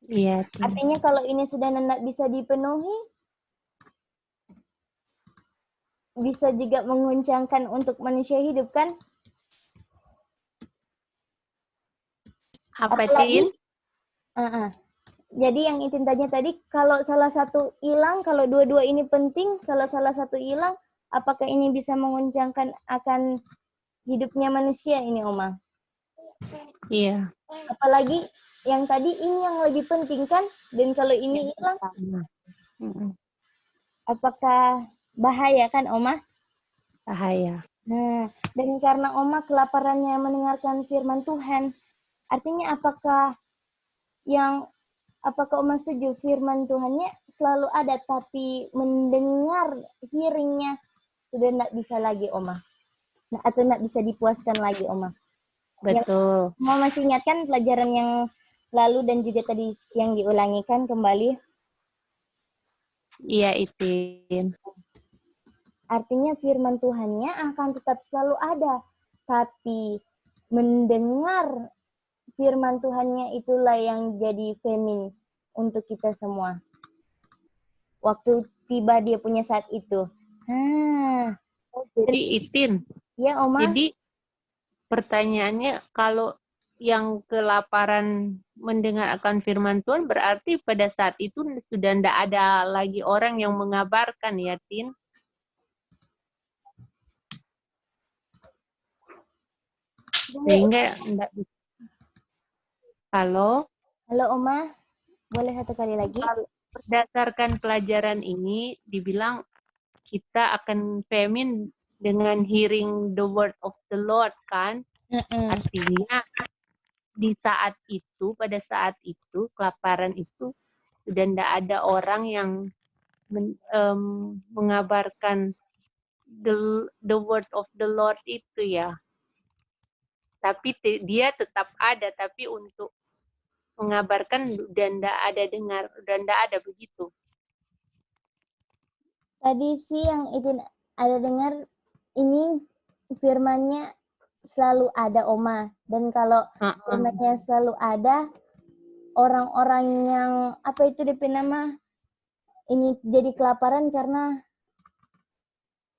Iya.
Artinya kalau ini sudah tidak bisa dipenuhi, bisa juga menguncangkan untuk manusia hidup kan?
Apa Tin?
Jadi yang Itin tanya tadi, kalau salah satu hilang, kalau dua-dua ini penting, kalau salah satu hilang, apakah ini bisa menguncangkan akan hidupnya manusia ini, Oma?
Iya.
Apalagi yang tadi ini yang lebih penting kan, dan kalau ini hilang, apakah bahaya kan, Oma?
Bahaya.
Dan karena Oma kelaparannya mendengarkan firman Tuhan, artinya apakah Oma setuju firman Tuhannya selalu ada, tapi mendengar hearingnya sudah tidak bisa lagi, Oma? Atau tidak bisa dipuaskan lagi, Oma?
Betul.
Oma masih ingat kan pelajaran yang lalu dan juga tadi siang diulangi kan kembali?
Iya, Itin.
Artinya firman Tuhannya akan tetap selalu ada, tapi mendengar firman Tuhannya itulah yang jadi femin untuk kita semua. Waktu tiba dia punya saat itu.
Jadi Itin.
Ya, Oma.
Jadi pertanyaannya, kalau yang kelaparan mendengar akan firman Tuhan, berarti pada saat itu sudah tidak ada lagi orang yang mengabarkan ya, Tin? Sehingga enggak. Halo?
Halo, Oma. Boleh satu kali lagi?
Berdasarkan pelajaran ini, dibilang kita akan femin dengan hearing the word of the Lord, kan? Artinya, di saat itu, pada saat itu, kelaparan itu, sudah tidak ada orang yang mengabarkan the word of the Lord itu ya. Tapi dia tetap ada, tapi untuk mengabarkan dan tidak ada dengar, dan tidak ada begitu.
Tadi sih yang itu ada dengar, ini firmannya selalu ada, Oma. Dan kalau firmannya selalu ada, orang-orang yang apa itu DP nama ini jadi kelaparan karena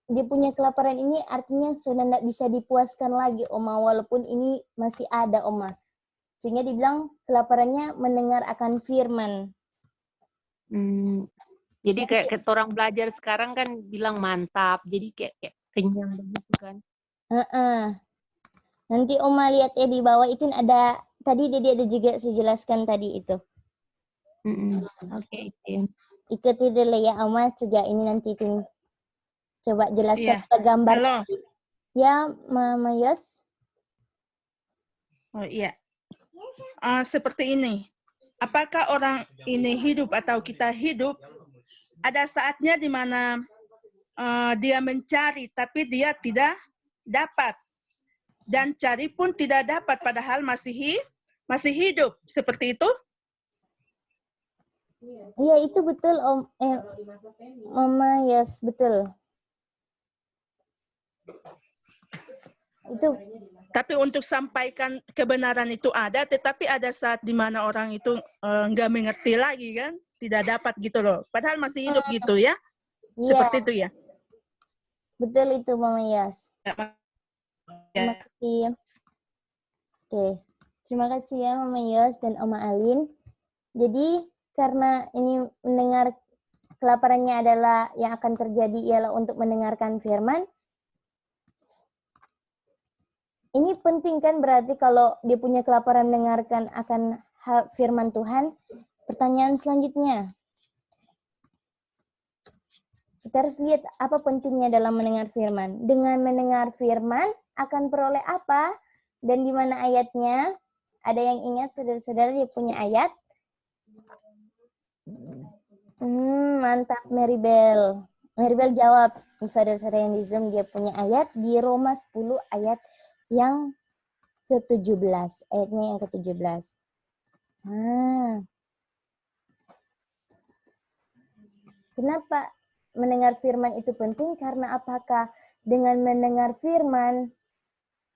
dia punya kelaparan ini, artinya sudah tidak bisa dipuaskan lagi, Oma, walaupun ini masih ada, Oma. Sehingga dibilang kelaparannya mendengar akan firman.
Jadi kayak orang belajar sekarang kan bilang mantap, jadi kayak kenyang begitu kan.
Nanti Oma lihat ya di bawah itu ada, tadi dia ada juga saya jelaskan tadi itu.
Oke.
ikuti dulu ya Oma, sejak ini nanti coba jelaskan
Iya.
gambar.
Halo.
Ya, Mama Yos.
Oh iya. Seperti ini. Apakah orang ini hidup atau kita hidup? Ada saatnya di mana dia mencari, tapi dia tidak dapat. Dan cari pun tidak dapat, padahal masih hidup. Seperti itu?
Iya, itu betul Mama Yos, betul. Itu.
Tapi untuk sampaikan kebenaran itu ada, tetapi ada saat di mana orang itu nggak mengerti lagi kan, tidak dapat gitu loh. Padahal masih hidup gitu ya, seperti itu ya.
Betul itu Mama Yas.
Ya.
Terima kasih. Oke, terima kasih ya Mama Yos dan Oma Alin. Jadi karena ini mendengar kelaparannya adalah yang akan terjadi ialah untuk mendengarkan firman. Ini penting kan, berarti kalau dia punya kelaparan mendengarkan akan firman Tuhan. Pertanyaan selanjutnya. Kita harus lihat apa pentingnya dalam mendengar firman. Dengan mendengar firman akan peroleh apa dan di mana ayatnya? Ada yang ingat saudara-saudara dia punya ayat? Mantap Maribel. Maribel jawab. Saudara-saudara yang di Zoom dia punya ayat di Roma 10 ayat yang ke-17, ayatnya yang ke-17. Kenapa mendengar firman itu penting? Karena apakah dengan mendengar firman,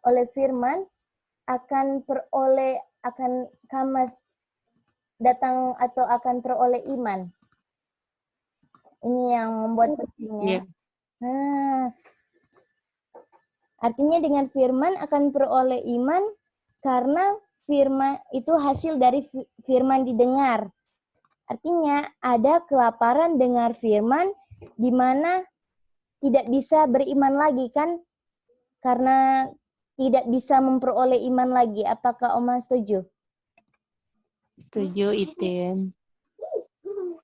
oleh firman akan kamu datang atau akan peroleh iman. Ini yang membuat pentingnya. Artinya dengan firman akan peroleh iman karena firman itu hasil dari firman didengar. Artinya ada kelaparan dengar firman di mana tidak bisa beriman lagi kan? Karena tidak bisa memperoleh iman lagi. Apakah Oma setuju?
Setuju, Itin.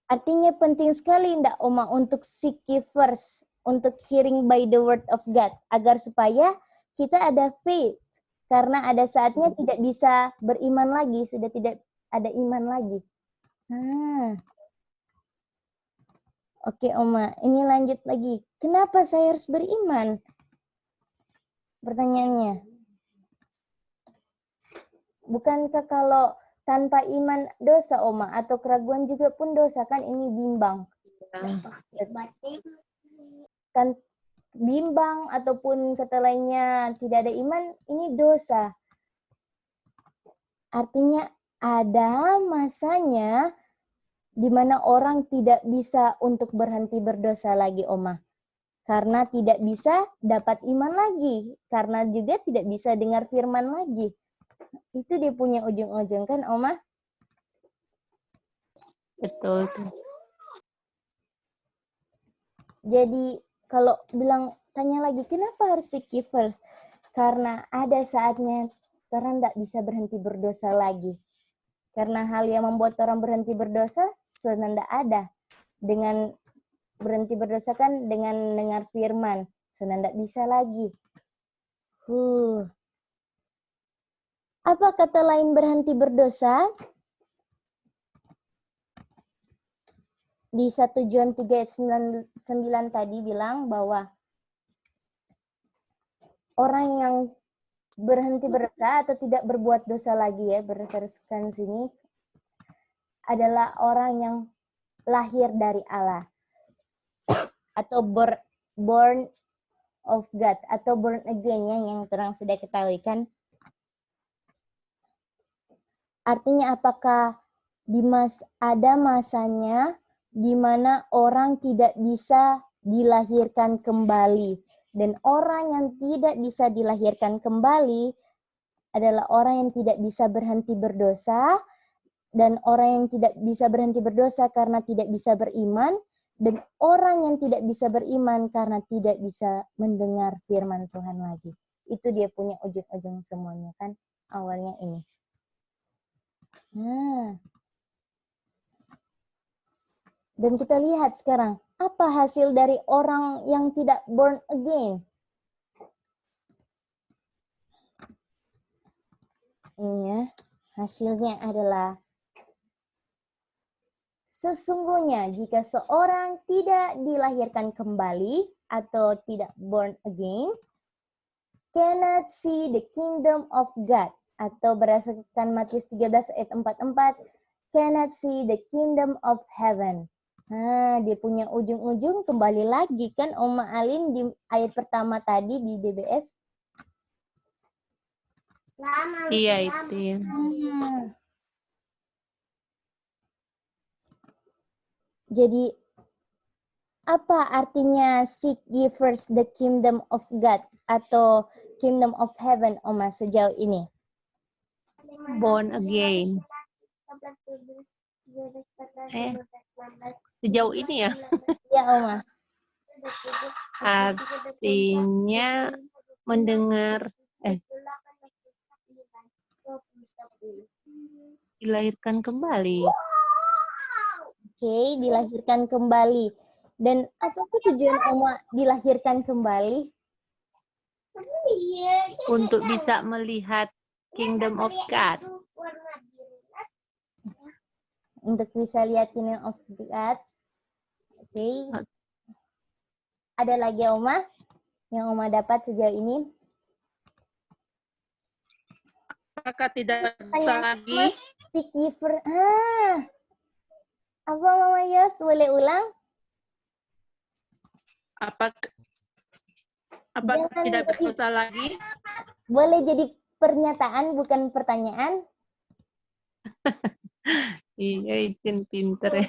Artinya penting sekali enggak Oma untuk seek ye first, untuk hearing by the word of God, agar supaya kita ada faith. Karena ada saatnya tidak bisa beriman lagi, sudah tidak ada iman lagi. Oke Oma, ini lanjut lagi. Kenapa saya harus beriman? Pertanyaannya. Bukankah kalau tanpa iman dosa Oma, atau keraguan juga pun dosa kan, ini bimbang. Kan bimbang ataupun kata lainnya tidak ada iman, ini dosa. Artinya ada masanya di mana orang tidak bisa untuk berhenti berdosa lagi Oma. Karena tidak bisa dapat iman lagi. Karena juga tidak bisa dengar firman lagi. Itu dia punya ujung-ujung kan Oma?
Betul.
Jadi kalau tanya lagi, kenapa harus seek ye first? Karena ada saatnya orang tidak bisa berhenti berdosa lagi. Karena hal yang membuat orang berhenti berdosa, sudah tidak ada. Dengan berhenti berdosa kan dengan dengar firman. Sudah tidak bisa lagi. Apa kata lain berhenti berdosa? Di 1 John 3 ayat 9 tadi bilang bahwa orang yang berhenti berdosa atau tidak berbuat dosa lagi ya, berdasarkan sini, adalah orang yang lahir dari Allah. Atau born of God, atau born again yang terang sudah ketahui kan. Artinya apakah ada masanya di mana orang tidak bisa dilahirkan kembali. Dan orang yang tidak bisa dilahirkan kembali adalah orang yang tidak bisa berhenti berdosa. Dan orang yang tidak bisa berhenti berdosa karena tidak bisa beriman. Dan orang yang tidak bisa beriman karena tidak bisa mendengar firman Tuhan lagi. Itu dia punya ujung-ujung semuanya kan. Awalnya ini. Dan kita lihat sekarang, apa hasil dari orang yang tidak born again? Ini ya, hasilnya adalah sesungguhnya jika seorang tidak dilahirkan kembali atau tidak born again, cannot see the kingdom of God. Atau berdasarkan Matius 13 ayat 44, cannot see the kingdom of heaven. Nah, dia punya ujung-ujung kembali lagi kan Oma Alin di ayat pertama tadi di DBS.
Iya itu ya.
Jadi apa artinya seek ye first the kingdom of God atau kingdom of heaven, Oma, sejauh ini?
Born again. Sejauh ini ya?
Ya, Oma.
Artinya mendengar, dilahirkan kembali.
Oke, dilahirkan kembali. Dan apa tuh tujuan Oma dilahirkan kembali?
Untuk bisa melihat Kingdom of God.
Untuk bisa lihat Kingdom of God. Oke. Ada lagi Oma yang Oma dapat sejauh ini?
Apakah tidak bisa lagi?
Apa Mama Yos? Boleh ulang?
Apakah tidak berdosa lagi?
Boleh jadi pernyataan bukan pertanyaan?
Iya, Icin pinter ya.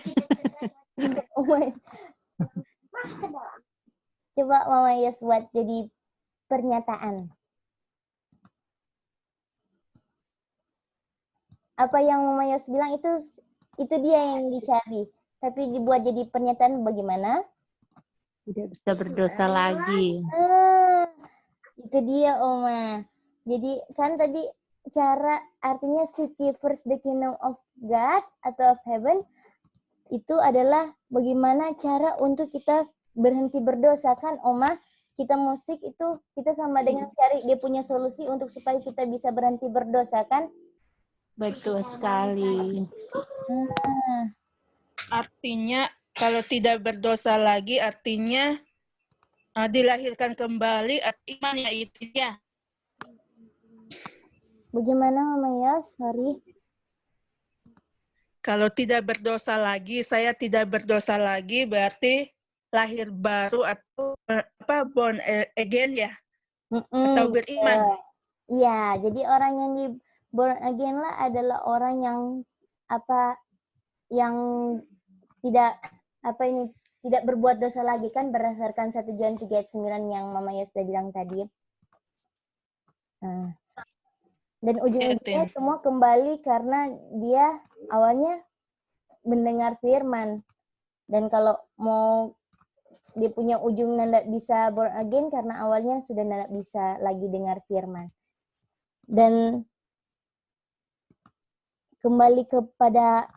Coba Mama Yos buat jadi pernyataan. Apa yang Mama Yos bilang itu dia yang dicari. Tapi dibuat jadi pernyataan bagaimana?
Tidak bisa berdosa lagi.
Itu dia Oma. Jadi kan tadi cara artinya seek ye first the kingdom of God atau of heaven itu adalah bagaimana cara untuk kita berhenti berdosa kan Oma. Kita musik itu kita sama dengan cari dia punya solusi untuk supaya kita bisa berhenti berdosa kan?
Betul sekali.
Artinya kalau tidak berdosa lagi artinya dilahirkan kembali imannya itu ya.
Bagaimana Mama Yos? Sorry.
Kalau tidak berdosa lagi, saya tidak berdosa lagi berarti lahir baru atau born again ya? Atau beriman.
Iya, jadi orang yang di born again lah adalah orang yang yang tidak berbuat dosa lagi kan berdasarkan 1 Yohanes 3 ayat 9 yang Mama Yos sudah bilang tadi. Dan ujung-ujungnya semua kembali karena dia awalnya mendengar firman. Dan kalau mau dia punya ujung tidak bisa born again karena awalnya sudah tidak bisa lagi dengar firman. Dan kembali kepada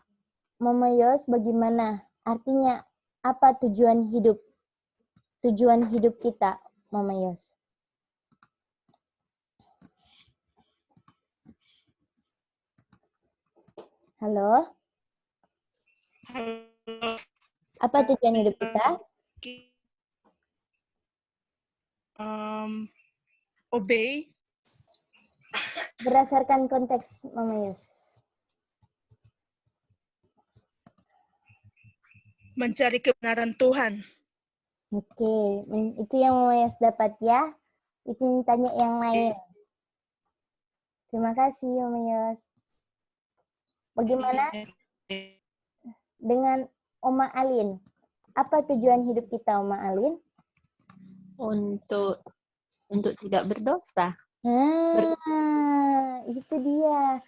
Mama Yos, bagaimana artinya apa tujuan hidup kita, Mama Yos? Halo?
Halo.
Apa tujuan hidup kita?
Obey.
Berdasarkan konteks Mama Yos.
Mencari kebenaran Tuhan.
Oke, itu yang Mama Yos dapat ya. Itu tanya yang lain. Terima kasih Mama Yos. Bagaimana dengan Oma Alin? Apa tujuan hidup kita, Oma Alin?
Untuk tidak berdosa.
Itu dia.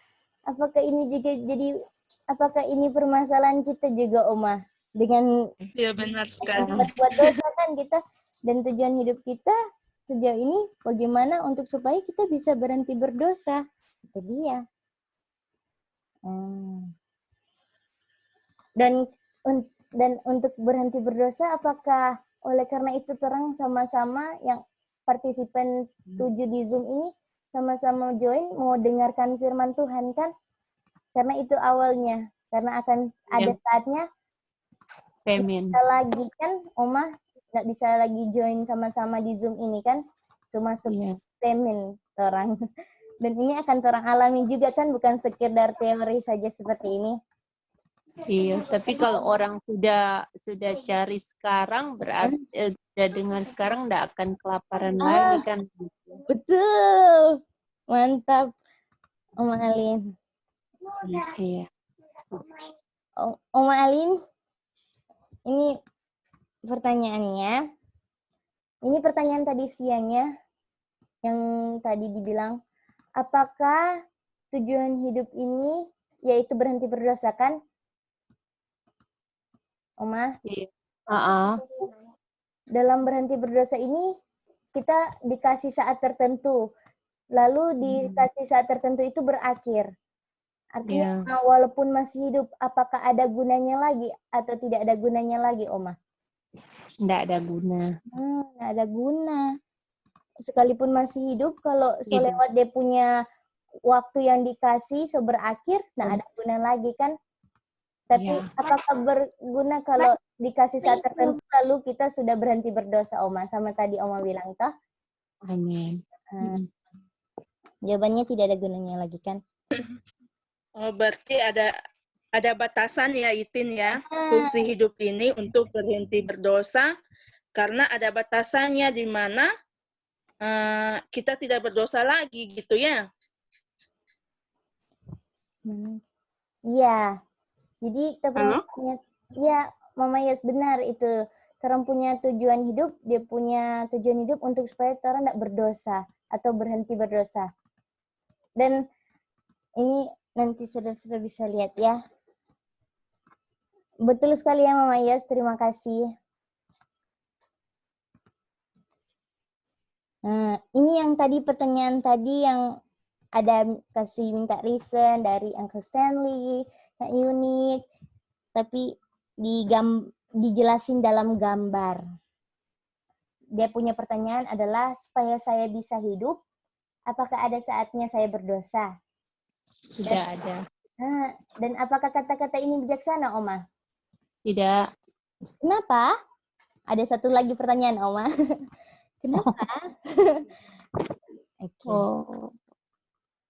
Apakah ini permasalahan kita juga, Oma? Dengan
ya benar sekali.
Buat dosa kan kita, dan tujuan hidup kita sejauh ini bagaimana untuk supaya kita bisa berhenti berdosa. Itu dia. Dan Dan untuk berhenti berdosa, apakah oleh karena itu terang sama-sama yang partisipan 7 di Zoom ini sama-sama join mau dengarkan firman Tuhan kan? Karena itu awalnya. Karena akan ada saatnya kita lagi kan, Oma nggak bisa lagi join sama-sama di Zoom ini kan? Cuma femin orang. Dan ini akan orang alami juga kan, bukan sekedar teori saja seperti ini.
Iya, tapi kalau orang sudah cari sekarang berarti sudah dengan sekarang tidak akan kelaparan lagi kan?
Betul, mantap, Oma Alin.
Iya.
Oma Alin, ini pertanyaannya. Ini pertanyaan tadi siangnya yang tadi dibilang, apakah tujuan hidup ini yaitu berhenti berdosa kan? Oma? Dalam berhenti berdosa ini, kita dikasih saat tertentu. Lalu dikasih saat tertentu itu berakhir. Artinya, walaupun masih hidup, apakah ada gunanya lagi atau tidak ada gunanya lagi, Oma?
Tidak ada guna.
Tidak ada guna. Sekalipun masih hidup, kalau selewat dia punya waktu yang dikasih, berakhir, tidak ada guna lagi kan? Tapi apakah berguna kalau dikasih saat tertentu lalu kita sudah berhenti berdosa, Oma? Sama tadi Oma bilang, toh?
Amin.
Jawabannya tidak ada gunanya lagi, kan?
Oh, berarti ada batasan ya, Itin ya, fungsi hidup ini untuk berhenti berdosa, karena ada batasannya di mana kita tidak berdosa lagi, gitu ya?
Iya. Jadi kita punya, ya Mama Yas benar itu. Orang punya tujuan hidup, dia punya tujuan hidup untuk supaya orang tidak berdosa atau berhenti berdosa. Dan ini nanti saudara-saudara bisa lihat ya. Betul sekali ya Mama Yas, terima kasih. Nah, ini yang tadi pertanyaan tadi yang ada kasih minta reason dari Uncle Stanley, yang unik, tapi dijelasin dalam gambar. Dia punya pertanyaan adalah, supaya saya bisa hidup, apakah ada saatnya saya berdosa?
Tidak ada.
Dan apakah kata-kata ini bijaksana, Oma?
Tidak.
Kenapa? Ada satu lagi pertanyaan, Oma. Kenapa?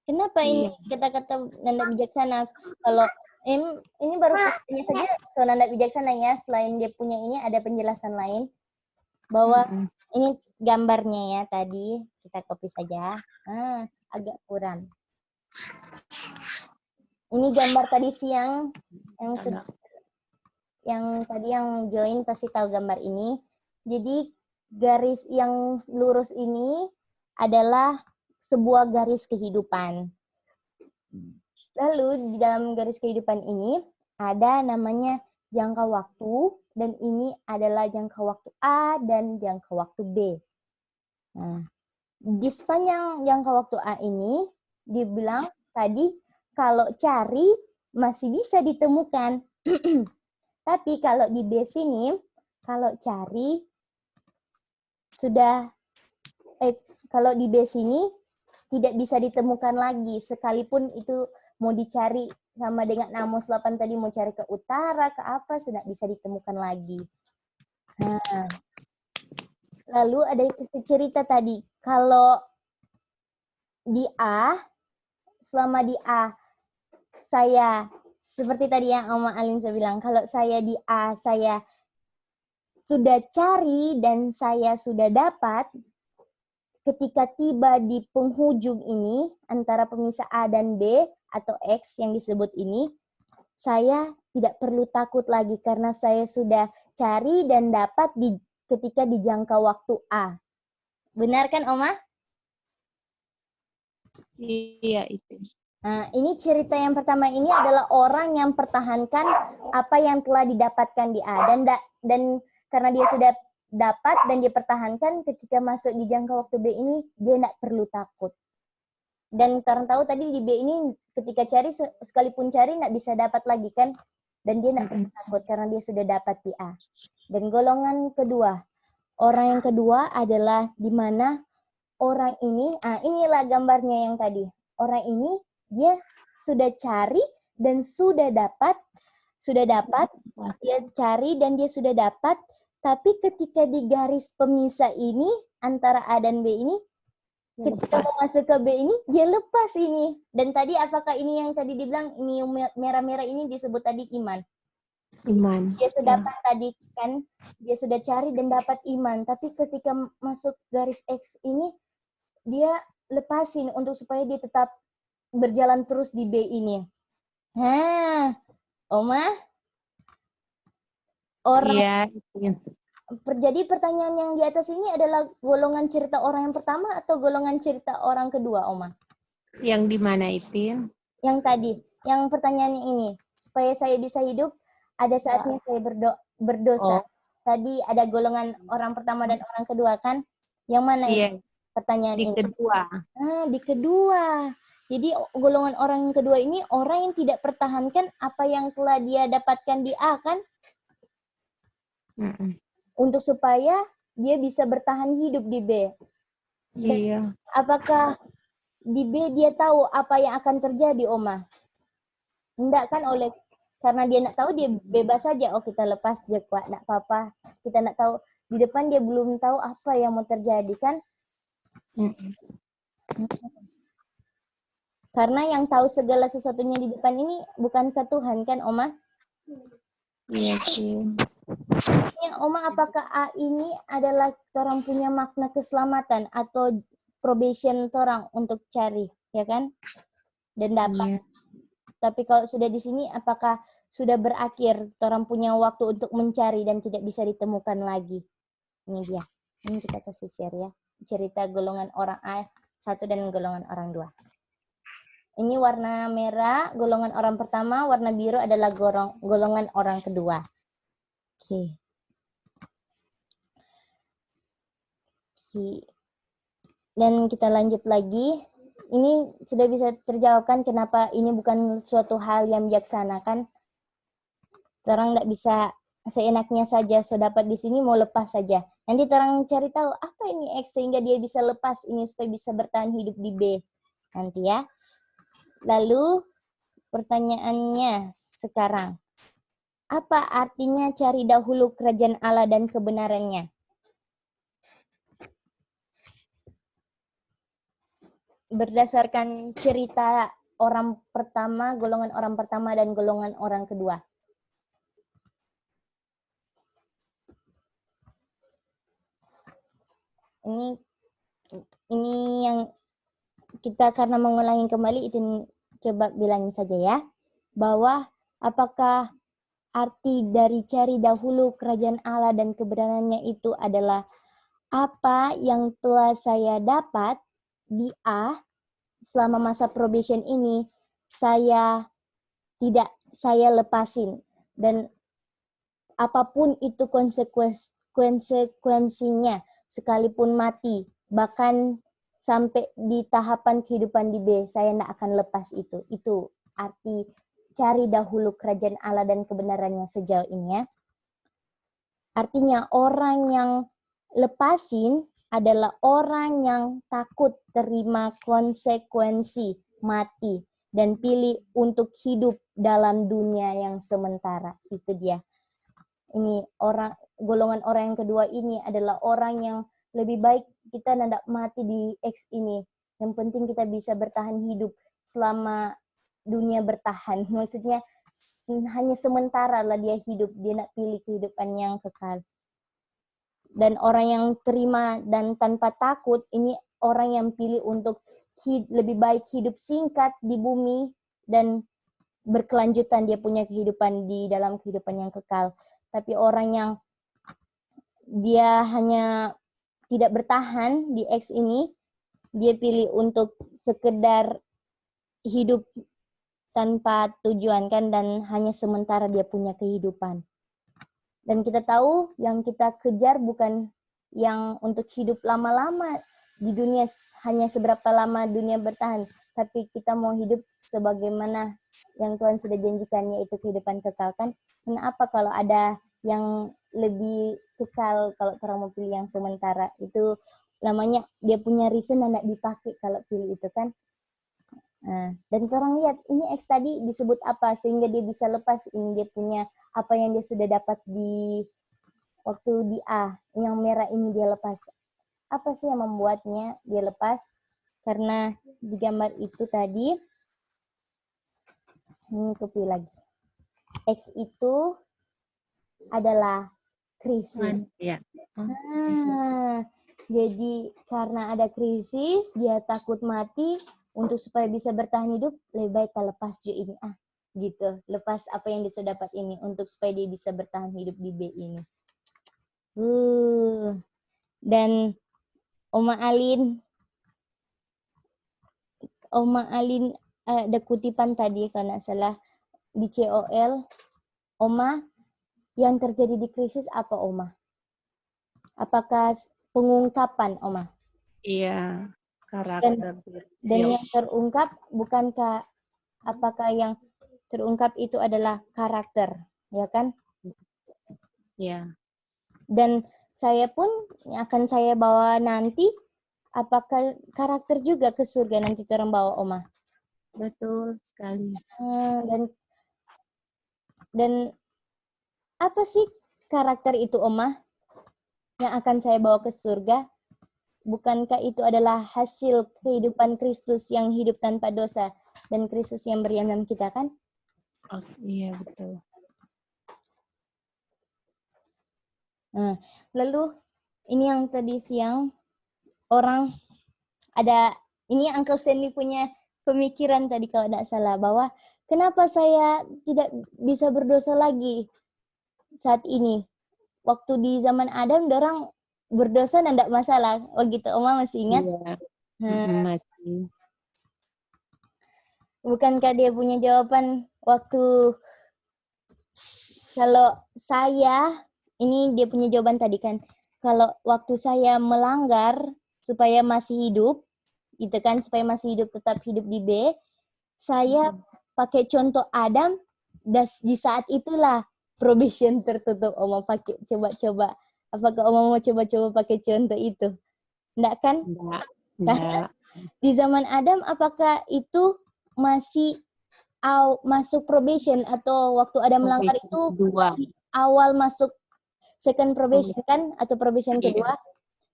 Kenapa ini kata-kata nanda bijaksana? Kalau ini baru pertanyaannya saja, so nanda bijaksana ya. Selain dia punya ini, ada penjelasan lain bahwa ini gambarnya ya tadi. Kita copy saja. Agak kurang. Ini gambar tadi siang yang tadi yang join pasti tahu gambar ini. Jadi garis yang lurus ini adalah sebuah garis kehidupan. Lalu di dalam garis kehidupan ini ada namanya jangka waktu, dan ini adalah jangka waktu A dan jangka waktu B. Nah, di sepanjang jangka waktu A ini dibilang tadi kalau cari masih bisa ditemukan. Tapi kalau di B sini kalau cari sudah kalau di B sini tidak bisa ditemukan lagi, sekalipun itu mau dicari sama dengan Amos 8 tadi, mau cari ke utara, ke apa, sudah bisa ditemukan lagi. Nah, lalu ada cerita tadi, kalau di A, selama di A, saya, seperti tadi yang Oma Alin saya bilang, kalau saya di A, saya sudah cari dan saya sudah dapat, ketika tiba di penghujung ini, antara pemisah A dan B, atau X yang disebut ini, saya tidak perlu takut lagi karena saya sudah cari dan dapat ketika di jangka waktu A. Benar kan, Oma?
Iya, itu.
Nah, ini cerita yang pertama ini adalah orang yang pertahankan apa yang telah didapatkan di A. Dan karena dia sudah dapat dan dia pertahankan, ketika masuk di jangka waktu B ini, dia tidak perlu takut. Dan orang tahu tadi di B ini, ketika cari, sekalipun cari, tidak bisa dapat lagi kan. dan dia tidak takut karena dia sudah dapat di A. Dan golongan kedua, orang yang kedua adalah di mana orang ini, inilah gambarnya yang tadi. Orang ini dia sudah cari dan sudah dapat, dia cari dan dia sudah dapat, tapi ketika di garis pemisah ini antara A dan B ini, ketika mau masuk ke B ini, dia lepas ini. Dan tadi apakah ini yang tadi dibilang, ini yang merah-merah ini disebut tadi iman.
Iman.
Dia sudah dapat tadi kan, dia sudah cari dan dapat iman. Tapi ketika masuk garis X ini, dia lepasin untuk supaya dia tetap berjalan terus di B ini. Oma? Orang.
Iya.
Jadi pertanyaan yang di atas ini adalah golongan cerita orang yang pertama atau golongan cerita orang kedua, Oma?
Yang di mana itu?
Yang tadi, yang pertanyaannya ini. Supaya saya bisa hidup, ada saatnya saya berdosa. Tadi ada golongan orang pertama dan orang kedua kan? Yang mana itu pertanyaan
di
ini?
Kedua.
Di kedua. Jadi golongan orang yang kedua ini orang yang tidak pertahankan apa yang telah dia dapatkan di A kan? Untuk supaya dia bisa bertahan hidup di B.
Iya.
Apakah di B dia tahu apa yang akan terjadi, Oma? Enggak kan, karena dia nak tahu dia bebas saja. Oh, kita lepas je kuat, nak apa-apa. Kita nak tahu di depan dia belum tahu apa yang mau terjadi kan? Karena yang tahu segala sesuatunya di depan ini bukankah Tuhan kan, Oma?
Iya sih.
Oma, apakah A ini adalah orang punya makna keselamatan atau probation orang untuk cari, ya kan? Dan dapat. Tapi kalau sudah di sini, apakah sudah berakhir orang punya waktu untuk mencari dan tidak bisa ditemukan lagi? Ini dia. Ini kita kasih share ya. Cerita golongan orang A1 dan golongan orang 2. Ini warna merah, golongan orang pertama, warna biru adalah golongan orang kedua. Oke. Dan kita lanjut lagi. Ini sudah bisa terjawabkan kenapa ini bukan suatu hal yang bijaksana kan? Orang tidak bisa seenaknya saja, so dapat di sini mau lepas saja. Nanti orang cari tahu apa ini X sehingga dia bisa lepas ini supaya bisa bertahan hidup di B. Nanti ya. Lalu pertanyaannya sekarang. Apa artinya cari dahulu kerajaan Allah dan kebenarannya? Berdasarkan cerita orang pertama, golongan orang pertama dan golongan orang kedua. Ini yang kita karena mengulangi kembali itu coba bilangin saja ya. Bahwa apakah arti dari cari dahulu kerajaan Allah dan kebenarannya itu adalah apa yang telah saya dapat di A selama masa probation ini saya lepasin, dan apapun itu konsekuensinya sekalipun mati, bahkan sampai di tahapan kehidupan di B, saya tidak akan lepas itu. Itu arti cari dahulu kerajaan Allah dan kebenarannya sejauh ini ya. Artinya orang yang lepasin adalah orang yang takut terima konsekuensi mati dan pilih untuk hidup dalam dunia yang sementara. Itu dia. Ini golongan orang yang kedua ini adalah orang yang lebih baik kita tidak mati di X ini. Yang penting kita bisa bertahan hidup selama dunia bertahan. Maksudnya hanya sementara lah dia hidup. Dia nak pilih kehidupan yang kekal. Dan orang yang terima dan tanpa takut, ini orang yang pilih untuk lebih baik hidup singkat di bumi dan berkelanjutan dia punya kehidupan di dalam kehidupan yang kekal. Tapi orang yang dia hanya tidak bertahan di X ini, dia pilih untuk sekedar hidup tanpa tujuan kan, dan hanya sementara dia punya kehidupan. Dan kita tahu yang kita kejar bukan yang untuk hidup lama-lama di dunia, hanya seberapa lama dunia bertahan, tapi kita mau hidup sebagaimana yang Tuhan sudah janjikan, yaitu kehidupan kekal kan. Kenapa kalau ada yang lebih kekal, kalau orang mau pilih yang sementara, itu namanya dia punya reason dan tidak dipakai kalau pilih itu kan. Nah, dan orang lihat ini X tadi disebut apa sehingga dia bisa lepas, ini dia punya apa yang dia sudah dapat di waktu di A, yang merah ini dia lepas. Apa sih yang membuatnya dia lepas? Karena di gambar itu tadi, ini copy lagi. X itu adalah krisis.
Ya.
Jadi karena ada krisis, dia takut mati. Untuk supaya bisa bertahan hidup, lebih baik kita lepas ini. Gitu. Lepas apa yang dia sudah dapat ini. Untuk supaya dia bisa bertahan hidup di B ini. Dan Oma Alin ada kutipan tadi kalau nggak salah di COL. Oma, yang terjadi di krisis apa Oma? Apakah pengungkapan Oma?
Iya, karakter.
Dan yang terungkap bukankah, apakah yang terungkap itu adalah karakter, ya kan?
Iya.
Dan saya pun akan saya bawa nanti, apakah karakter juga ke surga nanti orang bawa Oma?
Betul sekali.
Dan apa sih karakter itu Oma yang akan saya bawa ke surga? Bukankah itu adalah hasil kehidupan Kristus yang hidup tanpa dosa dan Kristus yang berdiam dalam kita kan?
Oh, iya betul.
Lalu ini yang tadi siang orang ada, ini Uncle Stanley punya pemikiran tadi kalau tidak salah, bahwa kenapa saya tidak bisa berdosa lagi saat ini? Waktu di zaman Adam, orang berdosa dan tidak masalah. Oh gitu, Oma masih ingat?
Iya. Masih.
Bukankah dia punya jawaban waktu, kalau saya, ini dia punya jawaban tadi kan, kalau waktu saya melanggar supaya masih hidup, gitu kan, supaya masih hidup, tetap hidup di B, saya pakai contoh Adam, dan di saat itulah probation tertutup. Oma pakai coba-coba. Apakah Oma mau coba-coba pakai contoh itu? Enggak kan?
Enggak.
Karena di zaman Adam, apakah itu masih masuk probation, atau waktu Adam melanggar itu awal masuk second probation kan, atau probation kedua?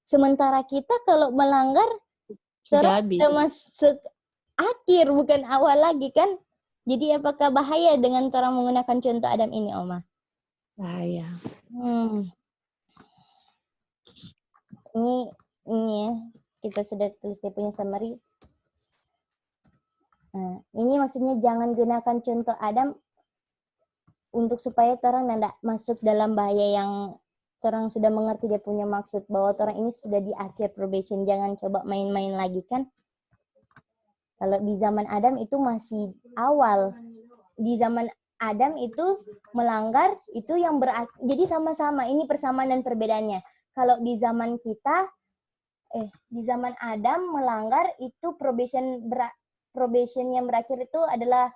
Sementara kita kalau melanggar terus sudah masuk akhir, bukan awal lagi kan? Jadi apakah bahaya dengan orang menggunakan contoh Adam ini, Oma?
Bahaya.
Ini ya, kita sudah tulis dia punya summary. Nah, ini maksudnya jangan gunakan contoh Adam untuk supaya orang tidak masuk dalam bahaya yang orang sudah mengerti dia punya maksud, bahwa orang ini sudah di akhir probation. Jangan coba main-main lagi kan. Kalau di zaman Adam itu masih awal. Di zaman Adam itu melanggar, itu yang jadi sama-sama. Ini persamaan dan perbedaannya. Kalau di zaman kita, di zaman Adam melanggar itu probation yang berakhir itu adalah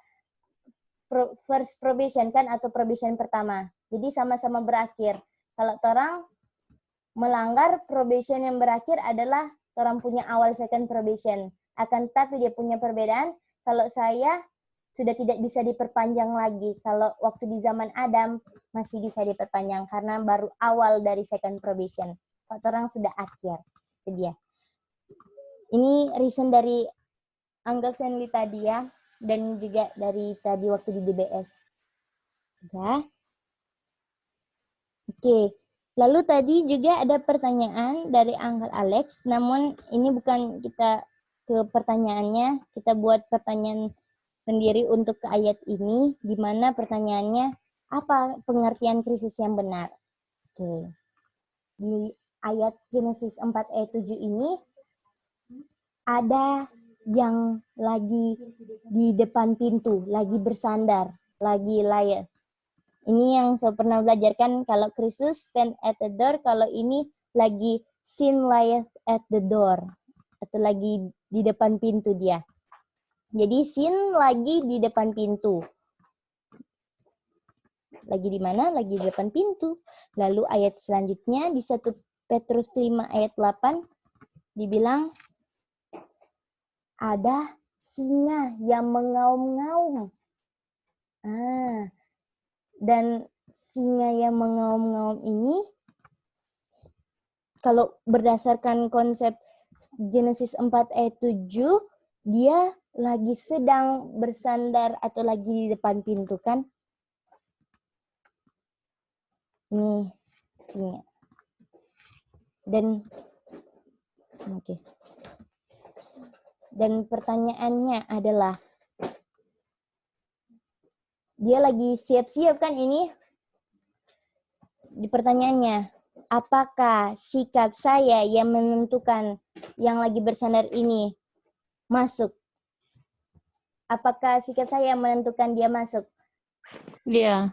first probation kan, atau probation pertama. Jadi sama-sama berakhir. Kalau orang melanggar, probation yang berakhir adalah orang punya awal second probation. Akan tetapi dia punya perbedaan. Kalau saya sudah tidak bisa diperpanjang lagi. Kalau waktu di zaman Adam masih bisa diperpanjang karena baru awal dari second probation. Kalau orang sudah akhir. Itu dia. Ini reason dari Uncle Stanley tadi ya, dan juga dari tadi waktu di DBS. Ya. Oke. Lalu tadi juga ada pertanyaan dari Uncle Alex, namun ini bukan kita ke pertanyaannya, kita buat pertanyaan sendiri untuk ke ayat ini, di mana pertanyaannya apa pengertian krisis yang benar. Oke. Di ayat Genesis 4 ayat 7 ini ada yang lagi di depan pintu, lagi bersandar, lagi layar. Ini yang saya pernah belajarkan, kalau Kristus stand at the door, kalau ini lagi sin lieth at the door, atau lagi di depan pintu dia. Jadi sin lagi di depan pintu. Lagi di mana? Lagi di depan pintu. Lalu ayat selanjutnya di 1 Petrus 5 ayat 8 dibilang ada singa yang mengaum-ngaum. Dan singa yang mengaum-ngaum ini kalau berdasarkan konsep Genesis 4 ayat 7, dia lagi sedang bersandar atau lagi di depan pintu kan? Ini singa. Dan Dan pertanyaannya adalah dia lagi siap-siap kan ini? Di pertanyaannya, apakah sikap saya yang menentukan yang lagi bersandar ini masuk? Apakah sikap saya yang menentukan dia masuk?
Iya.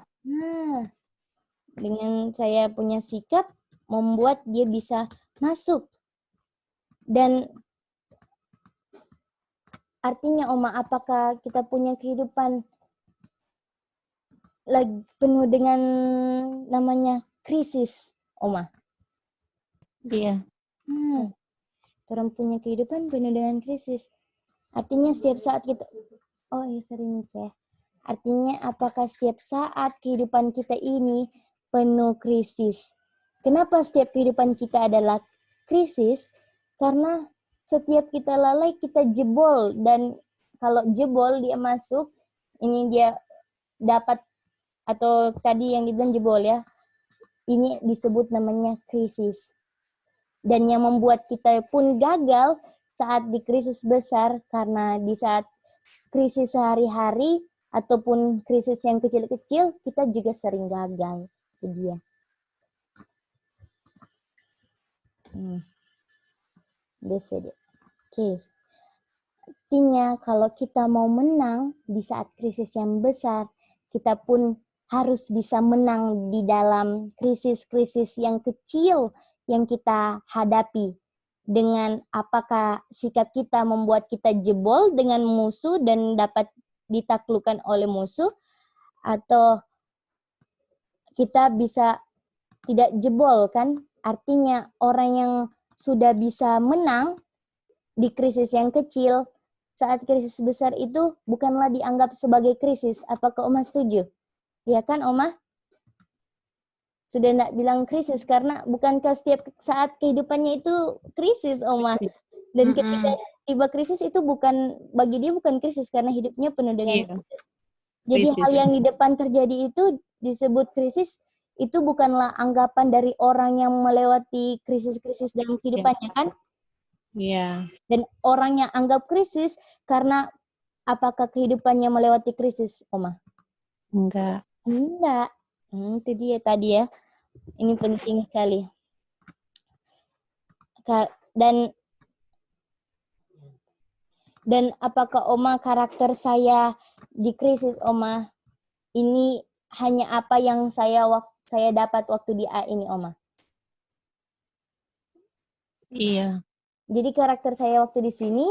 Dengan saya punya sikap membuat dia bisa masuk. Dan artinya Oma, apakah kita punya kehidupan lagi penuh dengan namanya krisis, Oma?
Iya.
Orang punya kehidupan penuh dengan krisis. Artinya setiap saat kita, sering saya. Artinya apakah setiap saat kehidupan kita ini penuh krisis? Kenapa setiap kehidupan kita adalah krisis? Karena setiap kita lalai, kita jebol. Dan kalau jebol dia masuk, ini dia dapat, atau tadi yang dibilang jebol ya, ini disebut namanya krisis. Dan yang membuat kita pun gagal saat di krisis besar, karena di saat krisis sehari-hari ataupun krisis yang kecil-kecil, kita juga sering gagal. Itu dia. Biasa deh. Oke. Artinya kalau kita mau menang di saat krisis yang besar, kita pun harus bisa menang di dalam krisis-krisis yang kecil yang kita hadapi. Dengan apakah sikap kita membuat kita jebol dengan musuh dan dapat ditaklukkan oleh musuh, atau kita bisa tidak jebol kan? Artinya orang yang sudah bisa menang di krisis yang kecil, saat krisis besar itu bukanlah dianggap sebagai krisis. Apakah Oma setuju? Ya kan Oma? Sudah enggak bilang krisis karena bukankah setiap saat kehidupannya itu krisis, Oma. Dan ketika tiba krisis itu bukan, bagi dia bukan krisis karena hidupnya penuh dengan krisis. Jadi hal yang di depan terjadi itu disebut krisis, itu bukanlah anggapan dari orang yang melewati krisis-krisis dalam kehidupannya kan?
Iya.
Dan orang yang anggap krisis karena apakah kehidupannya melewati krisis, Oma?
Enggak.
Enggak. Itu dia tadi ya. Ini penting sekali. Dan apakah Oma karakter saya di krisis, Oma, ini hanya apa yang saya dapat waktu di A ini, Oma?
Iya.
Jadi karakter saya waktu di sini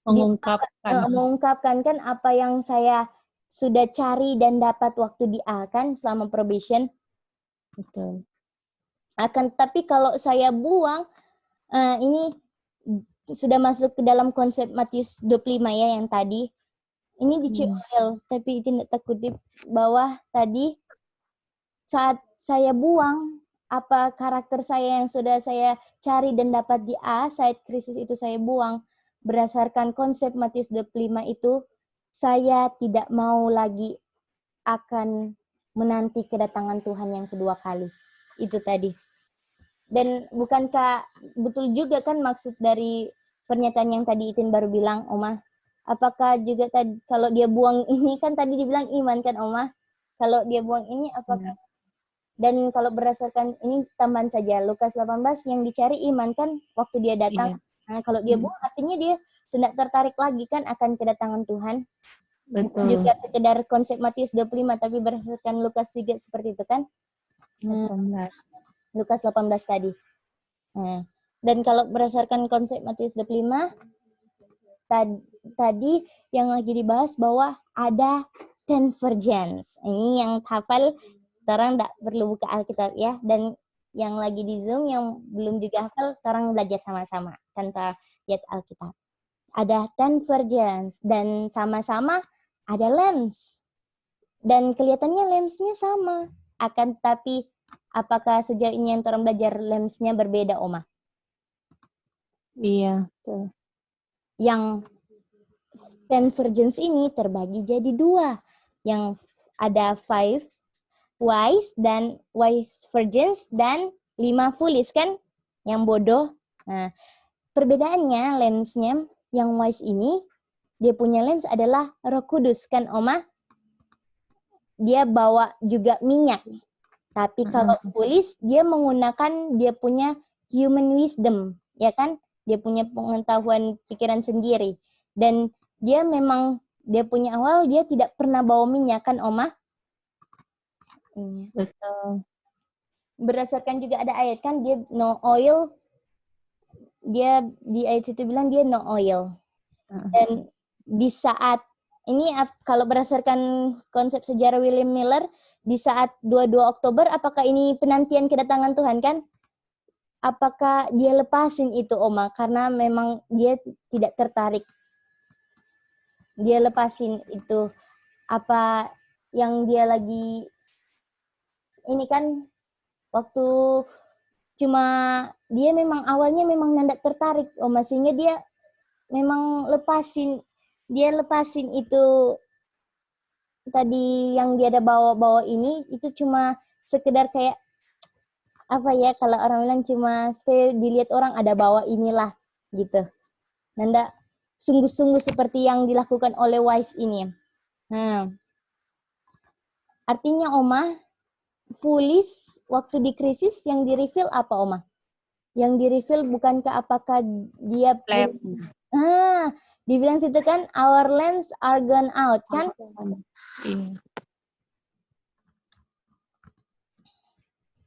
mengungkapkan kan apa yang saya sudah cari dan dapat waktu di A kan selama probation.
Betul.
Tapi kalau saya buang, ini sudah masuk ke dalam konsep Matius 25 ya yang tadi. Ini di COL, tapi itu tidak terkutip bawah tadi. Saat saya buang, apa karakter saya yang sudah saya cari dan dapat di A, saat krisis itu saya buang. Berdasarkan konsep Matius 25 itu, saya tidak mau lagi akan menanti kedatangan Tuhan yang kedua kali. Itu tadi. Dan bukankah betul juga kan maksud dari pernyataan yang tadi Itin baru bilang, Oma? Apakah juga tadi kalau dia buang ini kan tadi dibilang iman kan, Oma? Kalau dia buang ini apakah? Dan kalau berdasarkan ini tambahan saja, Lukas 18 yang dicari iman kan waktu dia datang. Nah, kalau dia buang artinya dia tidak tertarik lagi kan akan kedatangan Tuhan.
Betul.
Juga sekedar konsep Matius 25 tapi berdasarkan Lukas juga seperti itu kan?
18.
Lukas 18 tadi. Dan kalau berdasarkan konsep Matius 25 tadi yang lagi dibahas bahwa ada 10 virgins. Ini yang hafal, orang nggak perlu buka Alkitab ya. Dan yang lagi di Zoom, yang belum juga hafal, orang belajar sama-sama tanpa lihat Alkitab. Ada 10 virgins dan sama-sama ada lamps. Dan kelihatannya lampsnya sama. Akan tetapi apakah sejauh ini yang orang belajar lampsnya berbeda, Oma?
Iya. Tuh.
Yang 10 virgins ini terbagi jadi 2. Yang ada 5 wise virgins dan 5 foolish kan? Yang bodoh. Nah, perbedaannya lensnya yang wise ini, dia punya lens adalah Roh Kudus kan, Oma? Dia bawa juga minyak. Tapi kalau foolish, dia menggunakan dia punya human wisdom, ya kan? Dia punya pengetahuan pikiran sendiri. Dan dia memang, dia punya awal, dia tidak pernah bawa minyak kan, Oma?
Betul.
Berdasarkan juga ada ayat kan, dia no oil, dia di ayat situ bilang dia no oil. Dan di saat, ini kalau berdasarkan konsep sejarah William Miller, di saat 22 Oktober, apakah ini penantian kedatangan Tuhan kan? Apakah dia lepasin itu, Oma? Karena memang dia tidak tertarik. Dia lepasin itu. Apa yang dia lagi, ini kan waktu cuma dia memang awalnya memang tidak tertarik, Oma, sehingga dia memang lepasin itu tadi yang dia ada bawa ini, itu cuma sekedar kayak apa ya, kalau orang bilang cuma supaya dilihat orang ada bawa inilah gitu. Nanda sungguh-sungguh seperti yang dilakukan oleh wise ini. Artinya, Oma, foolish waktu di krisis yang di-reveal apa, Oma? Yang di-reveal bukankah apakah dia dibilang situ kan, our lamps are gone out kan?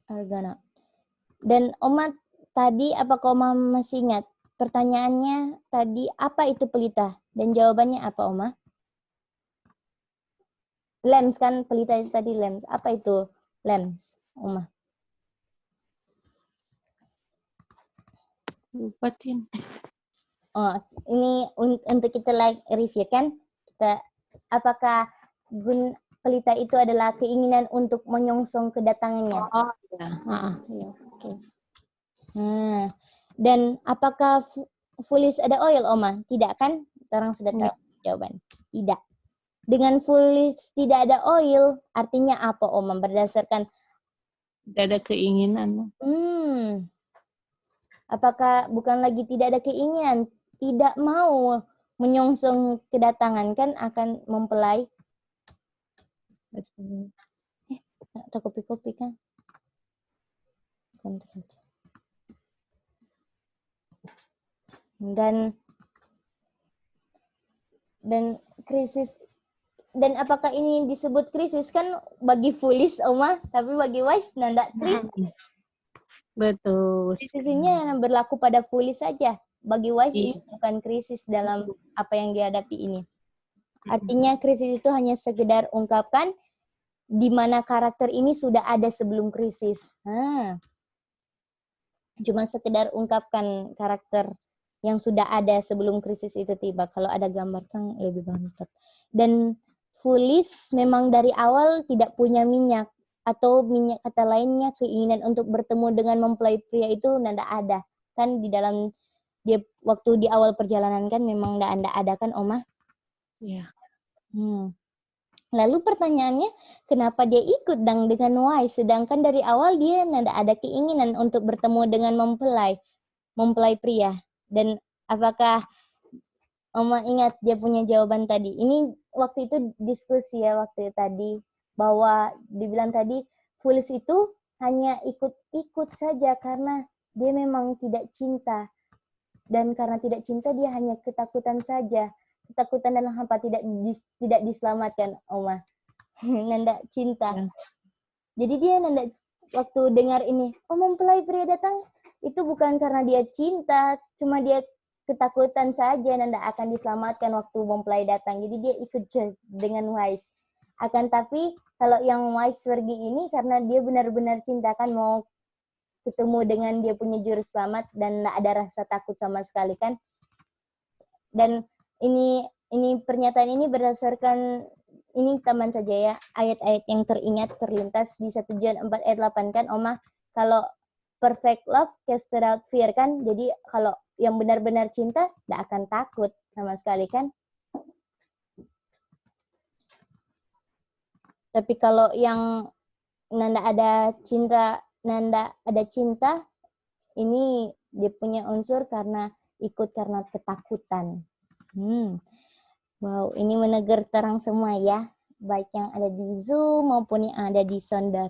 Are gone out. Dan Oma tadi, apakah Oma masih ingat pertanyaannya tadi, apa itu pelita? Dan jawabannya apa, Oma? Lamps kan, pelita itu tadi lamps. Apa itu lamps, Oma?
Lupain.
Oh, ini untuk kita review kan? Apakah pelita itu adalah keinginan untuk menyongsong kedatangannya?
Oh, ya. Oke.
Dan apakah foolish ada oil, Oma? Tidak kan? Orang sudah tahu jawaban. Tidak. Dengan foolish tidak ada oil, artinya apa, Oma? Berdasarkan
tidak ada keinginan.
Apakah bukan lagi tidak ada keinginan, tidak mau menyongsong kedatangan kan akan mempelai? Atau kopi-kopi kan? Kontrol. Dan krisis, dan apakah ini disebut krisis kan bagi foolish, Oma, tapi bagi wise nanda krisis.
Betul.
Krisis ini yang berlaku pada foolish saja. Bagi wise ini bukan krisis dalam apa yang dihadapi ini. Artinya krisis itu hanya sekedar ungkapkan di mana karakter ini sudah ada sebelum krisis. Cuma sekedar ungkapkan karakter yang sudah ada sebelum krisis itu tiba. Kalau ada gambar kan lebih mantap. Dan foolish memang dari awal tidak punya minyak, atau minyak kata lainnya keinginan untuk bertemu dengan mempelai pria itu tidak ada. Kan di dalam dia waktu di awal perjalanan kan memang tidak ada kan, Oma?
Iya.
Lalu pertanyaannya, kenapa dia ikut dengan wise, sedangkan dari awal dia tidak ada keinginan untuk bertemu dengan mempelai pria? Dan apakah Oma ingat dia punya jawaban tadi? Ini waktu itu diskusi ya waktu tadi, bahwa dibilang tadi foolish itu hanya ikut-ikut saja karena dia memang tidak cinta. Dan karena tidak cinta dia hanya ketakutan saja. Ketakutan dalam hampa tidak diselamatkan, Oma. Nanda cinta. Jadi dia nanda waktu dengar ini, mempelai pria datang, itu bukan karena dia cinta, cuma dia ketakutan saja nanda akan diselamatkan waktu mempelai datang. Jadi dia ikut dengan wise. Akan tapi kalau yang wise pergi ini karena dia benar-benar cintakan mau ketemu dengan dia punya juru selamat dan nggak ada rasa takut sama sekali kan. Dan ini pernyataan ini berdasarkan ini teman saja ya, ayat-ayat yang teringat terlintas di 1 John 4 ayat 8 kan, Oma, kalau perfect love casted out fear kan, jadi kalau yang benar-benar cinta tidak akan takut sama sekali kan. Tapi kalau yang nanda ada cinta, ini dia punya unsur karena ikut karena ketakutan. Wow, ini menegur terang semua ya, baik yang ada di Zoom maupun yang ada di Sonder.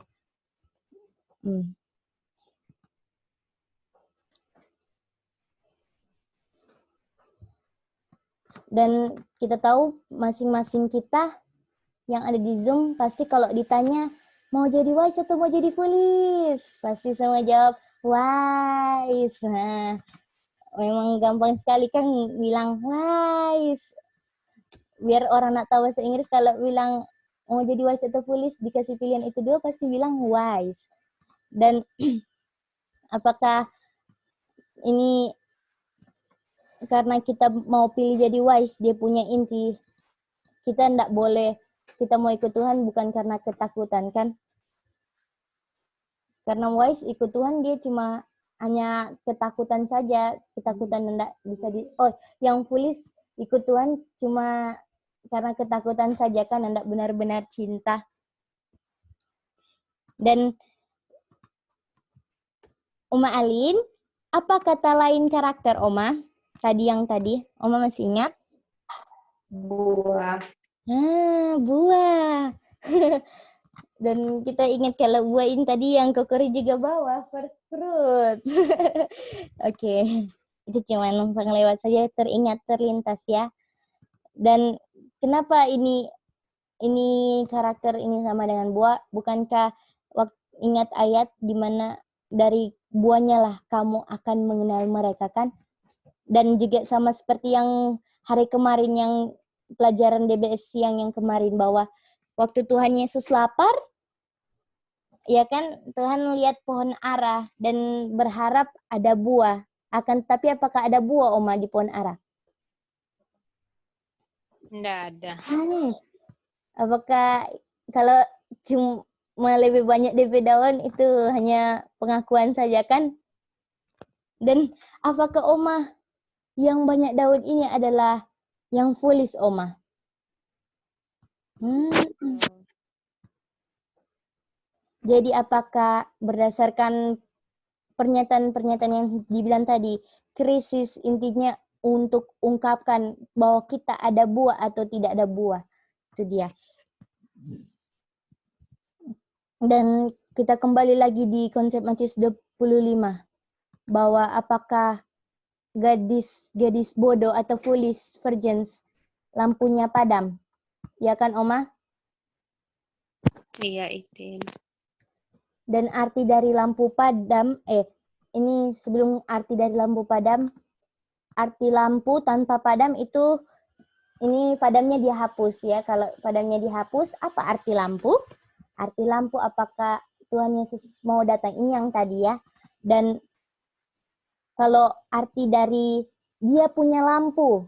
Dan kita tahu masing-masing kita yang ada di Zoom pasti kalau ditanya mau jadi wise atau mau jadi foolish, pasti semua jawab wise. Nah, memang gampang sekali kan bilang wise. Biar orang nak tahu bahasa Inggris kalau bilang mau jadi wise atau foolish dikasih pilihan itu dua pasti bilang wise. Dan apakah ini karena kita mau pilih jadi wise dia punya inti kita ndak boleh kita mau ikut Tuhan bukan karena ketakutan kan? Karena wise ikut Tuhan dia cuma hanya ketakutan saja, ketakutan ndak bisa yang foolish ikut Tuhan cuma karena ketakutan saja kan, hendak benar-benar cinta. Dan Oma Alin, apa kata lain karakter Oma? Tadi, Oma masih ingat?
Buah.
Buah. Dan kita ingat kalau buah ini tadi yang Kokori juga bawa, first fruit. Oke. Itu cuma numpang lewat saja, teringat, terlintas ya. Dan kenapa ini karakter ini sama dengan buah? Bukankah ingat ayat di mana dari buahnya lah kamu akan mengenal mereka kan? Dan juga sama seperti yang hari kemarin yang pelajaran DBS yang kemarin bahwa waktu Tuhan Yesus lapar, ya kan Tuhan lihat pohon ara dan berharap ada buah. Tapi apakah ada buah Oma di pohon ara?
Nggak ada.
Apakah kalau cuma lebih banyak DP daun itu hanya pengakuan saja kan? Dan apakah Oma yang banyak daun ini adalah yang foolish Oma? Jadi apakah berdasarkan pernyataan-pernyataan yang dibilang tadi, krisis intinya untuk ungkapkan bahwa kita ada buah atau tidak ada buah. Itu dia. Dan kita kembali lagi di konsep Matius 25 bahwa apakah gadis bodoh atau foolish virgins lampunya padam, ya kan Oma?
Iya itu.
Dan arti dari lampu padam, ini sebelum arti dari lampu padam, arti lampu tanpa padam itu ini padamnya dihapus ya. Kalau padamnya dihapus, apa arti lampu? Arti lampu apakah Tuhan Yesus mau datang, ini yang tadi ya. Dan kalau arti dari dia punya lampu,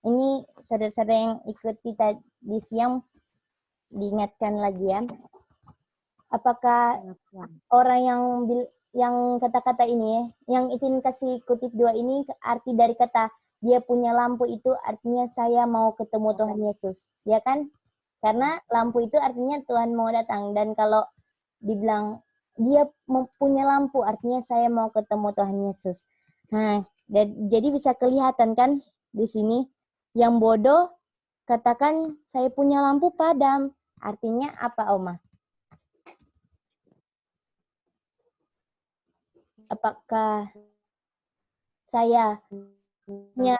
ini saudara-saudara yang ikut kita di siang diingatkan lagi ya. Apakah orang yang kata-kata ini, yang izin kasih kutip dua ini, arti dari kata dia punya lampu itu artinya saya mau ketemu Tuhan Yesus, ya kan? Karena lampu itu artinya Tuhan mau datang. Dan kalau dibilang dia punya lampu artinya saya mau ketemu Tuhan Yesus. Nah, jadi bisa kelihatan kan di sini yang bodoh katakan saya punya lampu padam. Artinya apa, Oma? Apakah saya punya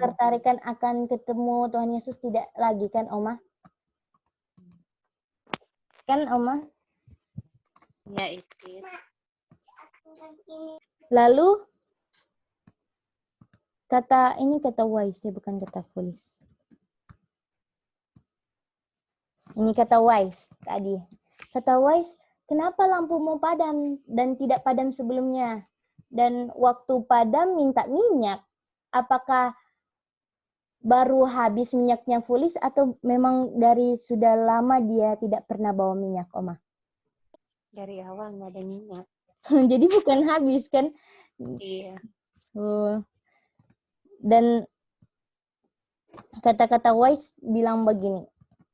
tertarikan akan ketemu Tuhan Yesus tidak lagi kan, Oma? Kan, Oma?
Ya itu.
Lalu ini kata wise ya, bukan kata foolish. Ini kata wise tadi. Kata wise, kenapa lampumu padam dan tidak padam sebelumnya? Dan waktu padam minta minyak. Apakah baru habis minyaknya foolish atau memang dari sudah lama dia tidak pernah bawa minyak, Oma?
Dari awal nggak ada minyak.
Jadi bukan habis kan?
Iya.
Dan kata-kata wise bilang begini,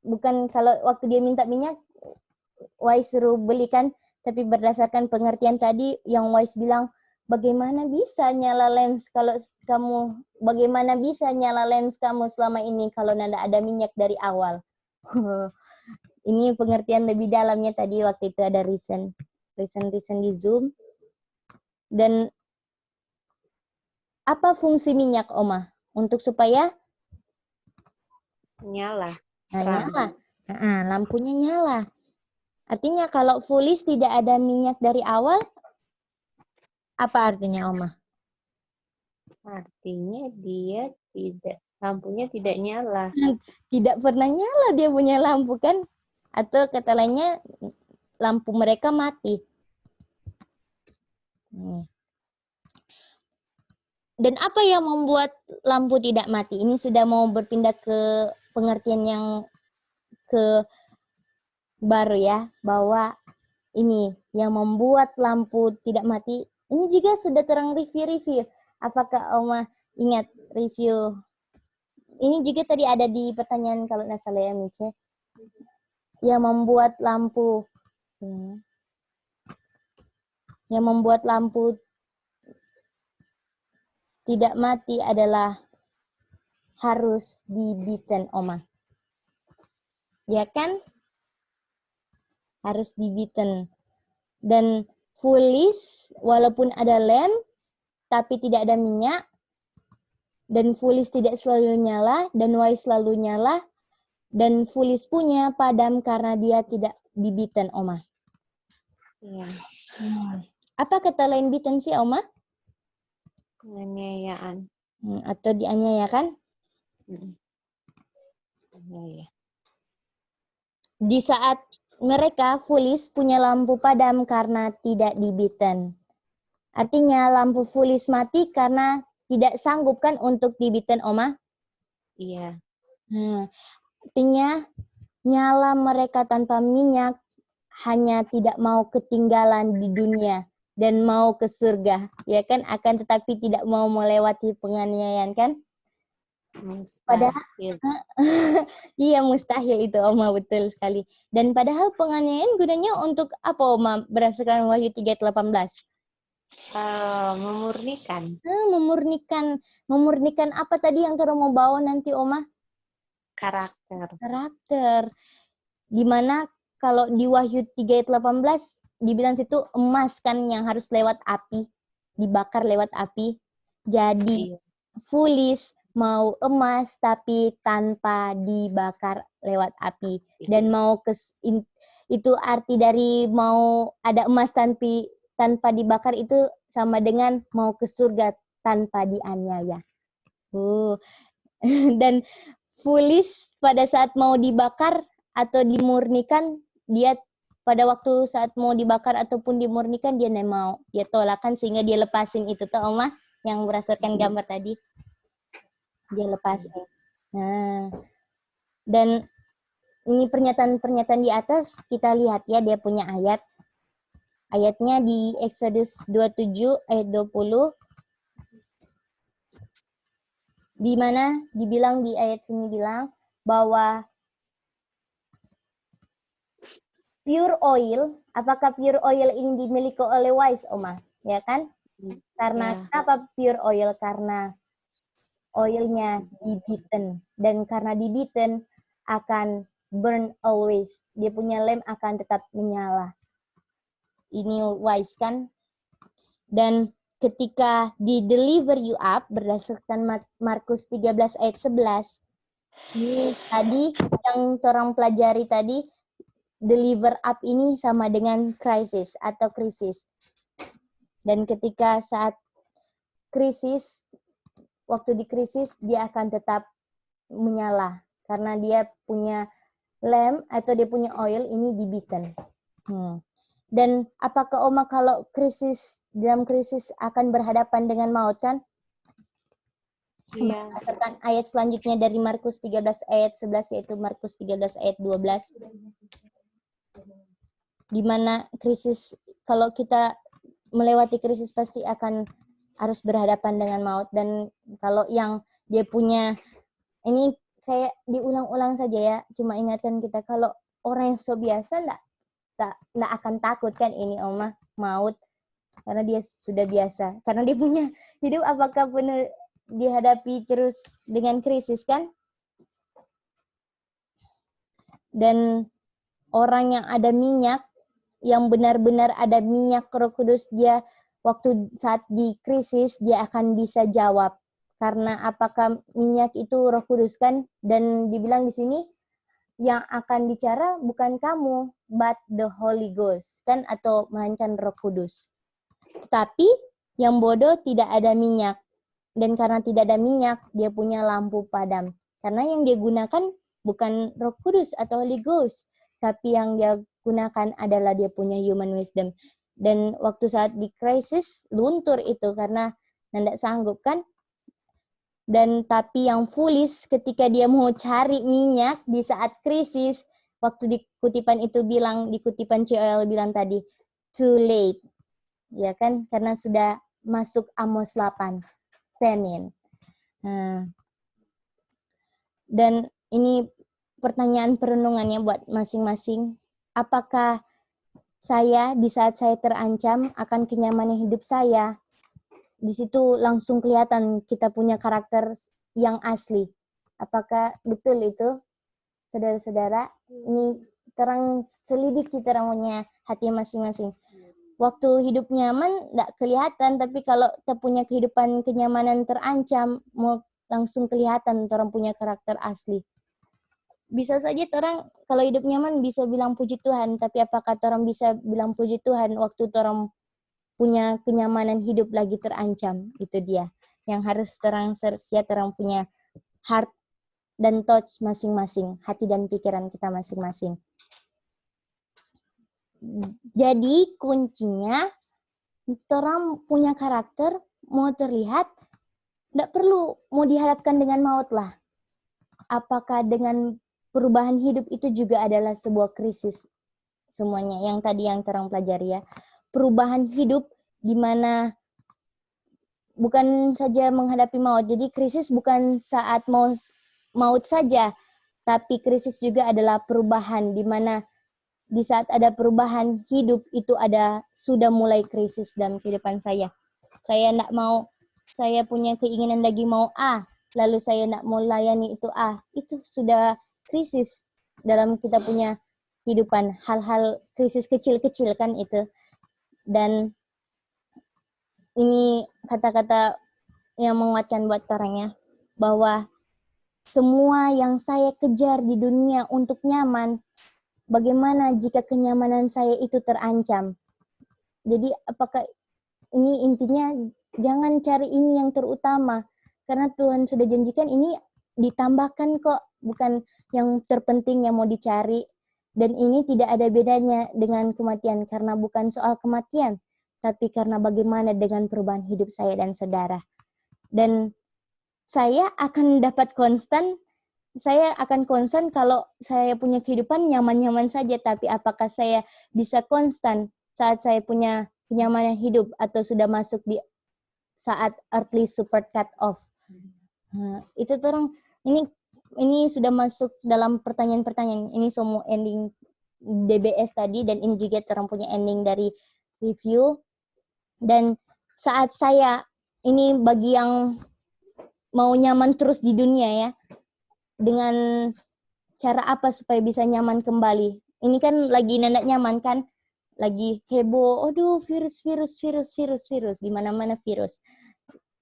bukan kalau waktu dia minta minyak, wise suruh belikan, tapi berdasarkan pengertian tadi, yang wise bilang, bagaimana bisa nyala lens bagaimana bisa nyala lens kamu selama ini kalau nanda ada minyak dari awal? Ini pengertian lebih dalamnya tadi waktu itu ada reason di Zoom. Dan apa fungsi minyak, Oma? Untuk supaya
Nyala.
nyala. Lampunya nyala. Artinya kalau foolish tidak ada minyak dari awal, apa artinya, Oma?
Artinya lampunya tidak nyala.
Tidak pernah nyala dia punya lampu kan? Atau kata lainnya, lampu mereka mati. Dan apa yang membuat lampu tidak mati? Ini sudah mau berpindah ke pengertian yang ke baru ya, bahwa ini yang membuat lampu tidak mati. Ini juga sudah terang review. Apakah Oma ingat review? Ini juga tadi ada di pertanyaan kalau nggak salah ya, Mice. Yang membuat lampu tidak mati adalah harus dibiten, Oma. Ya kan? Harus dibiten. Dan foolish, walaupun ada lamp, tapi tidak ada minyak, dan foolish tidak selalu nyala, dan wise selalu nyala, dan foolish punya padam karena dia tidak dibiten, Oma.
Iya.
Apa kata lain biten sih, Oma?
Penganiayaan.
Atau dianiayakan?
Iya.
Di saat mereka foolish punya lampu padam karena tidak dibiten. Artinya lampu foolish mati karena tidak sanggup kan untuk dibiten, Oma?
Iya.
Artinya nyala mereka tanpa minyak hanya tidak mau ketinggalan di dunia dan mau ke surga, ya kan? Akan tetapi tidak mau melewati penganiayaan, kan? Padahal, iya mustahil itu, Oma, betul sekali. Dan padahal penganiayaan gunanya untuk apa, Oma? Berdasarkan Wahyu 3:18.
Memurnikan.
Memurnikan apa tadi yang Toro mau bawa nanti, Oma?
Karakter.
Dimana kalau di Wahyu 3:18 dibilang situ emas kan yang harus lewat api, dibakar lewat api. Jadi foolish mau emas tapi tanpa dibakar lewat api. Dan mau itu arti dari mau ada emas tanpa dibakar itu sama dengan mau ke surga tanpa dianiaya. Dan foolish pada saat mau dibakar atau dimurnikan, dia pada waktu saat mau dibakar ataupun dimurnikan dia mau, dia tolakan sehingga dia lepasin itu tuh, Oma, yang berdasarkan gambar tadi. Dia lepasin. Nah, dan ini pernyataan-pernyataan di atas kita lihat ya, dia punya ayat. Ayatnya di Exodus 27 ayat 20. Di mana dibilang di ayat sini bilang bahwa pure oil, apakah pure oil ini dimiliki oleh wise, Oma? Ya kan? Karena kenapa pure oil? Karena oilnya dibiten. Dan karena dibiten akan burn always. Dia punya lamp akan tetap menyala. Ini wise kan? Dan ketika di deliver you up, berdasarkan Markus 13 ayat 11, ini tadi yang orang pelajari tadi, deliver up ini sama dengan krisis atau krisis. Dan ketika saat krisis, waktu di krisis dia akan tetap menyala karena dia punya lamp atau dia punya oil ini dibeaten. Dan apakah Oma kalau dalam krisis akan berhadapan dengan maut kan?
Iya.
Berdasarkan ayat selanjutnya dari Markus 13 ayat 11 yaitu Markus 13 ayat 12. Di mana krisis, kalau kita melewati krisis pasti akan harus berhadapan dengan maut. Dan kalau yang dia punya, ini kayak diulang-ulang saja ya, cuma ingatkan kita kalau orang yang so biasa nggak akan takut kan ini Oma, maut. Karena dia sudah biasa. Karena dia punya hidup apakah benar dihadapi terus dengan krisis kan? Dan orang yang ada minyak, yang benar-benar ada minyak Roh Kudus, dia waktu saat di krisis dia akan bisa jawab. Karena apakah minyak itu Roh Kudus kan? Dan dibilang di sini yang akan bicara bukan kamu, but the Holy Ghost kan, atau melainkan Roh Kudus. Tetapi yang bodoh tidak ada minyak. Dan karena tidak ada minyak, dia punya lampu padam. Karena yang dia gunakan bukan Roh Kudus atau Holy Ghost, tapi yang dia gunakan adalah dia punya human wisdom. Dan waktu saat di krisis, luntur itu karena tidak sanggup kan. Dan tapi yang foolish ketika dia mau cari minyak di saat krisis, waktu di kutipan itu bilang, di kutipan COL bilang tadi, too late. Ya kan, karena sudah masuk Amos 8. Famine. Dan ini pertanyaan perenungannya buat masing-masing. Apakah saya di saat saya terancam akan kenyamanan hidup saya? Di situ langsung kelihatan kita punya karakter yang asli. Apakah betul itu, saudara-saudara? Ini terang selidiki terangnya hati masing-masing. Waktu hidup nyaman nggak kelihatan, tapi kalau kita punya kehidupan kenyamanan terancam, mau langsung kelihatan orang punya karakter asli. Bisa saja orang kalau hidup nyaman bisa bilang puji Tuhan, tapi apakah orang bisa bilang puji Tuhan waktu orang punya kenyamanan hidup lagi terancam? Itu dia yang harus terang siap orang punya heart dan thoughts masing-masing, hati dan pikiran kita masing-masing. Jadi kuncinya orang punya karakter mau terlihat, tidak perlu mau dihadapkan dengan maut lah. Apakah dengan perubahan hidup itu juga adalah sebuah krisis? Semuanya yang tadi yang terang pelajari ya. Perubahan hidup di mana bukan saja menghadapi maut. Jadi krisis bukan saat maut saja, tapi krisis juga adalah perubahan di mana di saat ada perubahan hidup itu sudah mulai krisis dalam kehidupan saya. Saya tidak mau, saya punya keinginan lagi mau A, lalu saya tidak mau layani itu A. Itu sudah krisis dalam kita punya kehidupan. Hal-hal krisis kecil-kecil kan itu. Dan ini kata-kata yang menguatkan buat orangnya, bahwa semua yang saya kejar di dunia untuk nyaman, bagaimana jika kenyamanan saya itu terancam? Jadi apakah ini intinya jangan cari ini yang terutama. Karena Tuhan sudah janjikan ini ditambahkan kok. Bukan yang terpenting yang mau dicari. Dan ini tidak ada bedanya dengan kematian. Karena bukan soal kematian. Tapi karena bagaimana dengan perubahan hidup saya dan saudara. Dan saya akan dapat konstan. Saya akan konstan kalau saya punya kehidupan nyaman-nyaman saja, tapi apakah saya bisa konstan saat saya punya kenyamanan hidup atau sudah masuk di saat earthly super cut off? Itu orang ini sudah masuk dalam pertanyaan-pertanyaan. Ini semua ending DBS tadi, dan ini juga orang punya ending dari review. Dan saat saya ini bagi yang mau nyaman terus di dunia ya, dengan cara apa supaya bisa nyaman kembali? Ini kan lagi nendak nyaman kan? Lagi heboh, aduh virus, di mana-mana virus.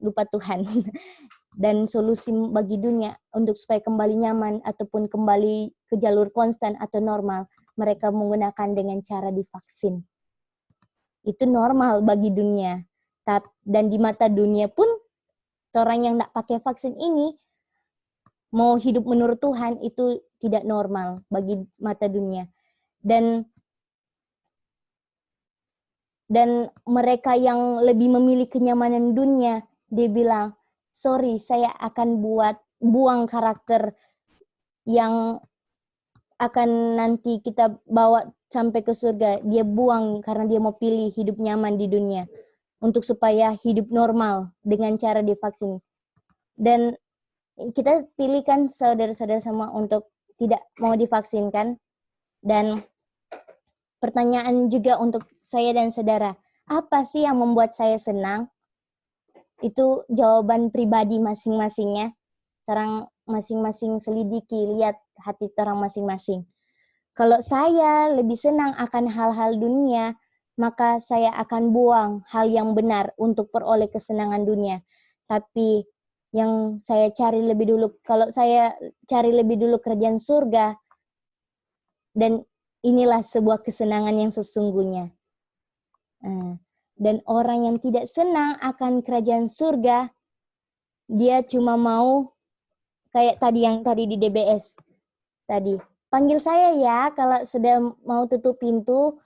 Lupa Tuhan. Dan solusi bagi dunia untuk supaya kembali nyaman ataupun kembali ke jalur konstan atau normal, mereka menggunakan dengan cara divaksin. Itu normal bagi dunia. Dan di mata dunia pun orang yang nggak pakai vaksin ini mau hidup menurut Tuhan itu tidak normal bagi mata dunia. Dan mereka yang lebih memilih kenyamanan dunia, dia bilang, sorry, saya akan buang karakter yang akan nanti kita bawa sampai ke surga. Dia buang karena dia mau pilih hidup nyaman di dunia untuk supaya hidup normal dengan cara divaksin. Dan kita pilihkan saudara-saudara semua untuk tidak mau divaksin kan. Dan pertanyaan juga untuk saya dan saudara, apa sih yang membuat saya senang? Itu jawaban pribadi masing-masingnya. Orang masing-masing selidiki, lihat hati orang masing-masing. Kalau saya lebih senang akan hal-hal dunia, maka saya akan buang hal yang benar untuk peroleh kesenangan dunia. Tapi yang saya cari lebih dulu, kalau saya cari lebih dulu kerajaan surga, dan inilah sebuah kesenangan yang sesungguhnya. Dan orang yang tidak senang akan kerajaan surga, dia cuma mau kayak tadi di DBS tadi. Panggil saya ya kalau sudah mau tutup pintu,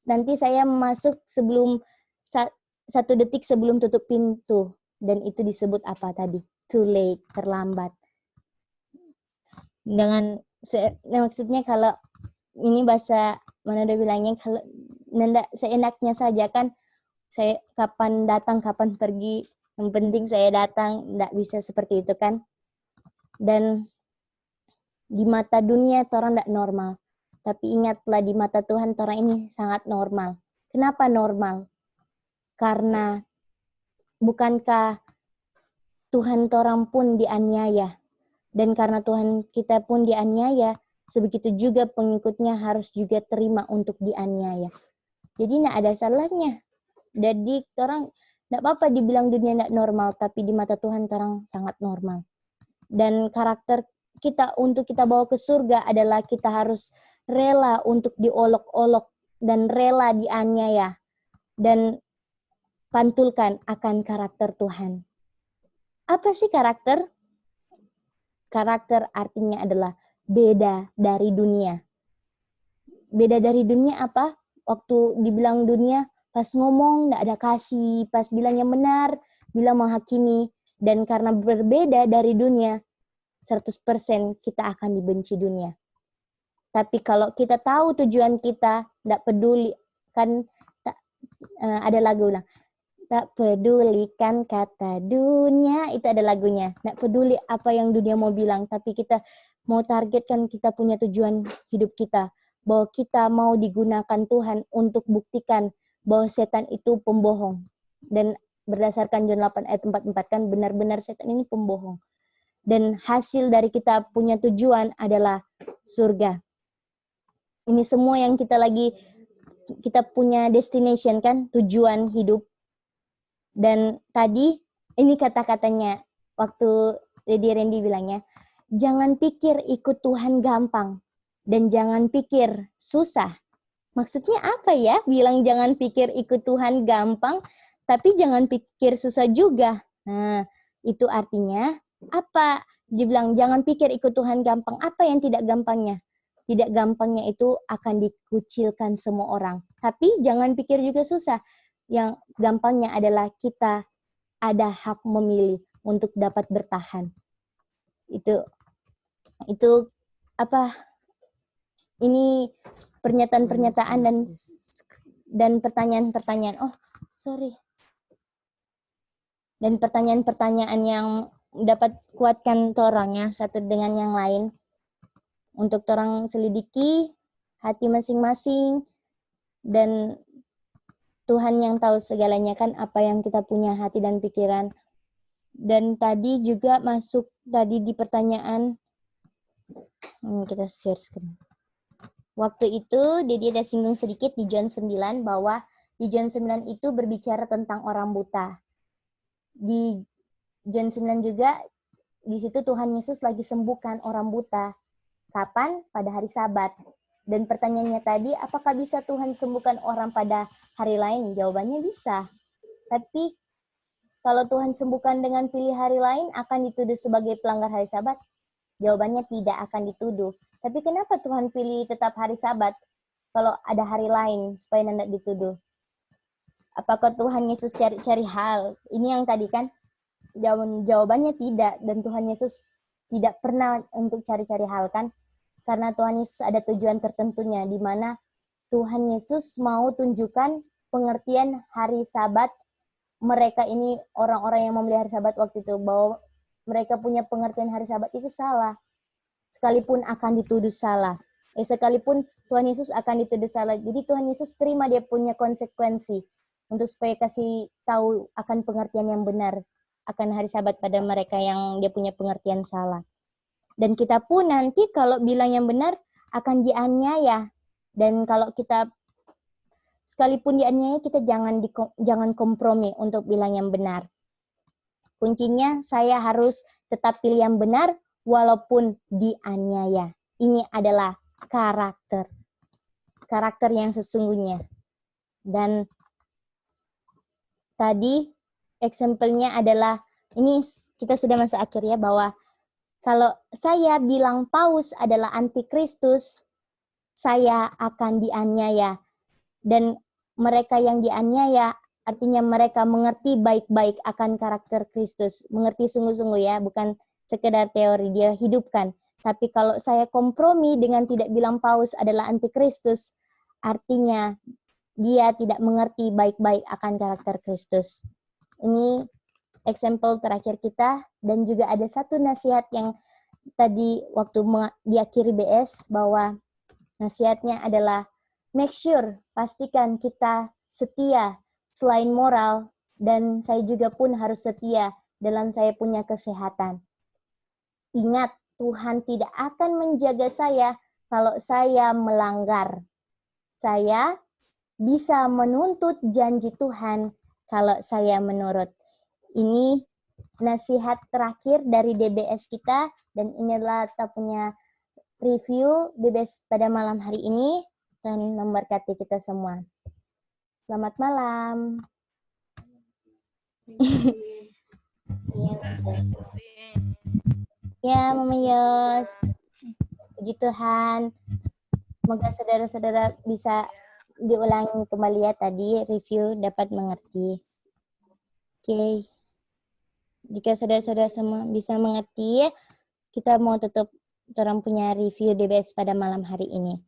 nanti saya masuk sebelum 1 detik sebelum tutup pintu. Dan itu disebut apa tadi? Too late, terlambat. Maksudnya kalau ini bahasa mana ada bilangnya, kalau seenaknya saja kan, saya kapan datang, kapan pergi, yang penting saya datang, enggak bisa seperti itu kan. Dan di mata dunia orang enggak normal, tapi ingatlah di mata Tuhan orang ini sangat normal. Kenapa normal? Karena bukankah Tuhan orang pun dianiaya, dan karena Tuhan kita pun dianiaya, sebegitu juga pengikutnya harus juga terima untuk dianiaya. Jadi enggak ada salahnya. Jadi orang enggak apa-apa dibilang dunia enggak normal, tapi di mata Tuhan orang sangat normal. Dan karakter kita untuk kita bawa ke surga adalah kita harus rela untuk diolok-olok dan rela dianiaya dan pantulkan akan karakter Tuhan. Apa sih karakter? Karakter artinya adalah beda dari dunia. Beda dari dunia apa? Waktu dibilang dunia, pas ngomong enggak ada kasih, pas bilang yang benar, bilang menghakimi. Dan karena berbeda dari dunia, 100% kita akan dibenci dunia. Tapi kalau kita tahu tujuan kita, enggak peduli, kan ada lagu bilang, tak pedulikan kata dunia, itu ada lagunya. Enggak peduli apa yang dunia mau bilang, tapi kita mau targetkan kita punya tujuan hidup kita. Bahwa kita mau digunakan Tuhan untuk buktikan bahwa setan itu pembohong. Dan berdasarkan John 8 ayat 44 kan benar-benar setan ini pembohong. Dan hasil dari kita punya tujuan adalah surga. Ini semua yang kita punya destination kan, tujuan hidup. Dan tadi ini kata-katanya waktu Lady Randy bilangnya, jangan pikir ikut Tuhan gampang dan jangan pikir susah. Maksudnya apa ya? Bilang jangan pikir ikut Tuhan gampang, tapi jangan pikir susah juga. Nah, itu artinya apa? Dibilang jangan pikir ikut Tuhan gampang. Apa yang tidak gampangnya? Tidak gampangnya itu akan dikucilkan semua orang. Tapi jangan pikir juga susah. Yang gampangnya adalah kita ada hak memilih untuk dapat bertahan. Itu apa? Ini pernyataan-pernyataan dan pertanyaan-pertanyaan. Oh, sorry. Dan pertanyaan-pertanyaan yang dapat kuatkan orangnya satu dengan yang lain. Untuk orang selidiki hati masing-masing, dan Tuhan yang tahu segalanya kan apa yang kita punya hati dan pikiran. Dan tadi juga masuk tadi di pertanyaan, kita share screen. Waktu itu dia ada singgung sedikit di John 9 bahwa di John 9 itu berbicara tentang orang buta. Di John 9 juga di situ Tuhan Yesus lagi sembuhkan orang buta. Kapan? Pada hari Sabat. Dan pertanyaannya tadi, apakah bisa Tuhan sembuhkan orang pada hari lain? Jawabannya bisa. Tapi kalau Tuhan sembuhkan dengan pilih hari lain akan dituduh sebagai pelanggar hari Sabat? Jawabannya tidak akan dituduh. Tapi kenapa Tuhan pilih tetap hari Sabat kalau ada hari lain supaya tidak dituduh? Apakah Tuhan Yesus cari-cari hal? Ini yang tadi kan jawabannya tidak, dan Tuhan Yesus tidak pernah untuk cari-cari hal kan? Karena Tuhan Yesus ada tujuan tertentunya, di mana Tuhan Yesus mau tunjukkan pengertian hari Sabat. Mereka ini orang-orang yang memelihara Sabat waktu itu, bahwa mereka punya pengertian hari Sabat itu salah. Sekalipun akan dituduh salah. Sekalipun Tuhan Yesus akan dituduh salah. Jadi Tuhan Yesus terima dia punya konsekuensi untuk supaya kasih tahu akan pengertian yang benar akan hari Sabat pada mereka yang dia punya pengertian salah. Dan kita pun nanti kalau bilang yang benar akan dianiaya. Dan kalau kita sekalipun dianiaya, kita jangan kompromi untuk bilang yang benar. Kuncinya saya harus tetap pilih yang benar walaupun dianiaya. Ini adalah karakter. Karakter yang sesungguhnya. Dan tadi example-nya adalah, ini kita sudah masuk akhir ya, bahwa kalau saya bilang Paus adalah antikristus, saya akan dianiaya. Dan mereka yang dianiaya, artinya mereka mengerti baik-baik akan karakter Kristus. Mengerti sungguh-sungguh ya, bukan sekedar teori, dia hidupkan. Tapi kalau saya kompromi dengan tidak bilang Paus adalah antikristus, artinya dia tidak mengerti baik-baik akan karakter Kristus. Ini example terakhir kita, dan juga ada satu nasihat yang tadi waktu diakhiri BS, bahwa nasihatnya adalah make sure, pastikan kita setia selain moral, dan saya juga pun harus setia dalam saya punya kesehatan. Ingat, Tuhan tidak akan menjaga saya kalau saya melanggar. Saya bisa menuntut janji Tuhan kalau saya menurut. Ini nasihat terakhir dari DBS kita, dan inilah kita punya review DBS pada malam hari ini. Dan memberkati kita semua. Selamat malam. Ya, Mama Yos. Puji Tuhan. Semoga saudara-saudara bisa diulangi kembali ya tadi, review dapat mengerti. Oke. Jika saudara-saudara semua bisa mengerti, kita mau tutup orang punya review DBS pada malam hari ini.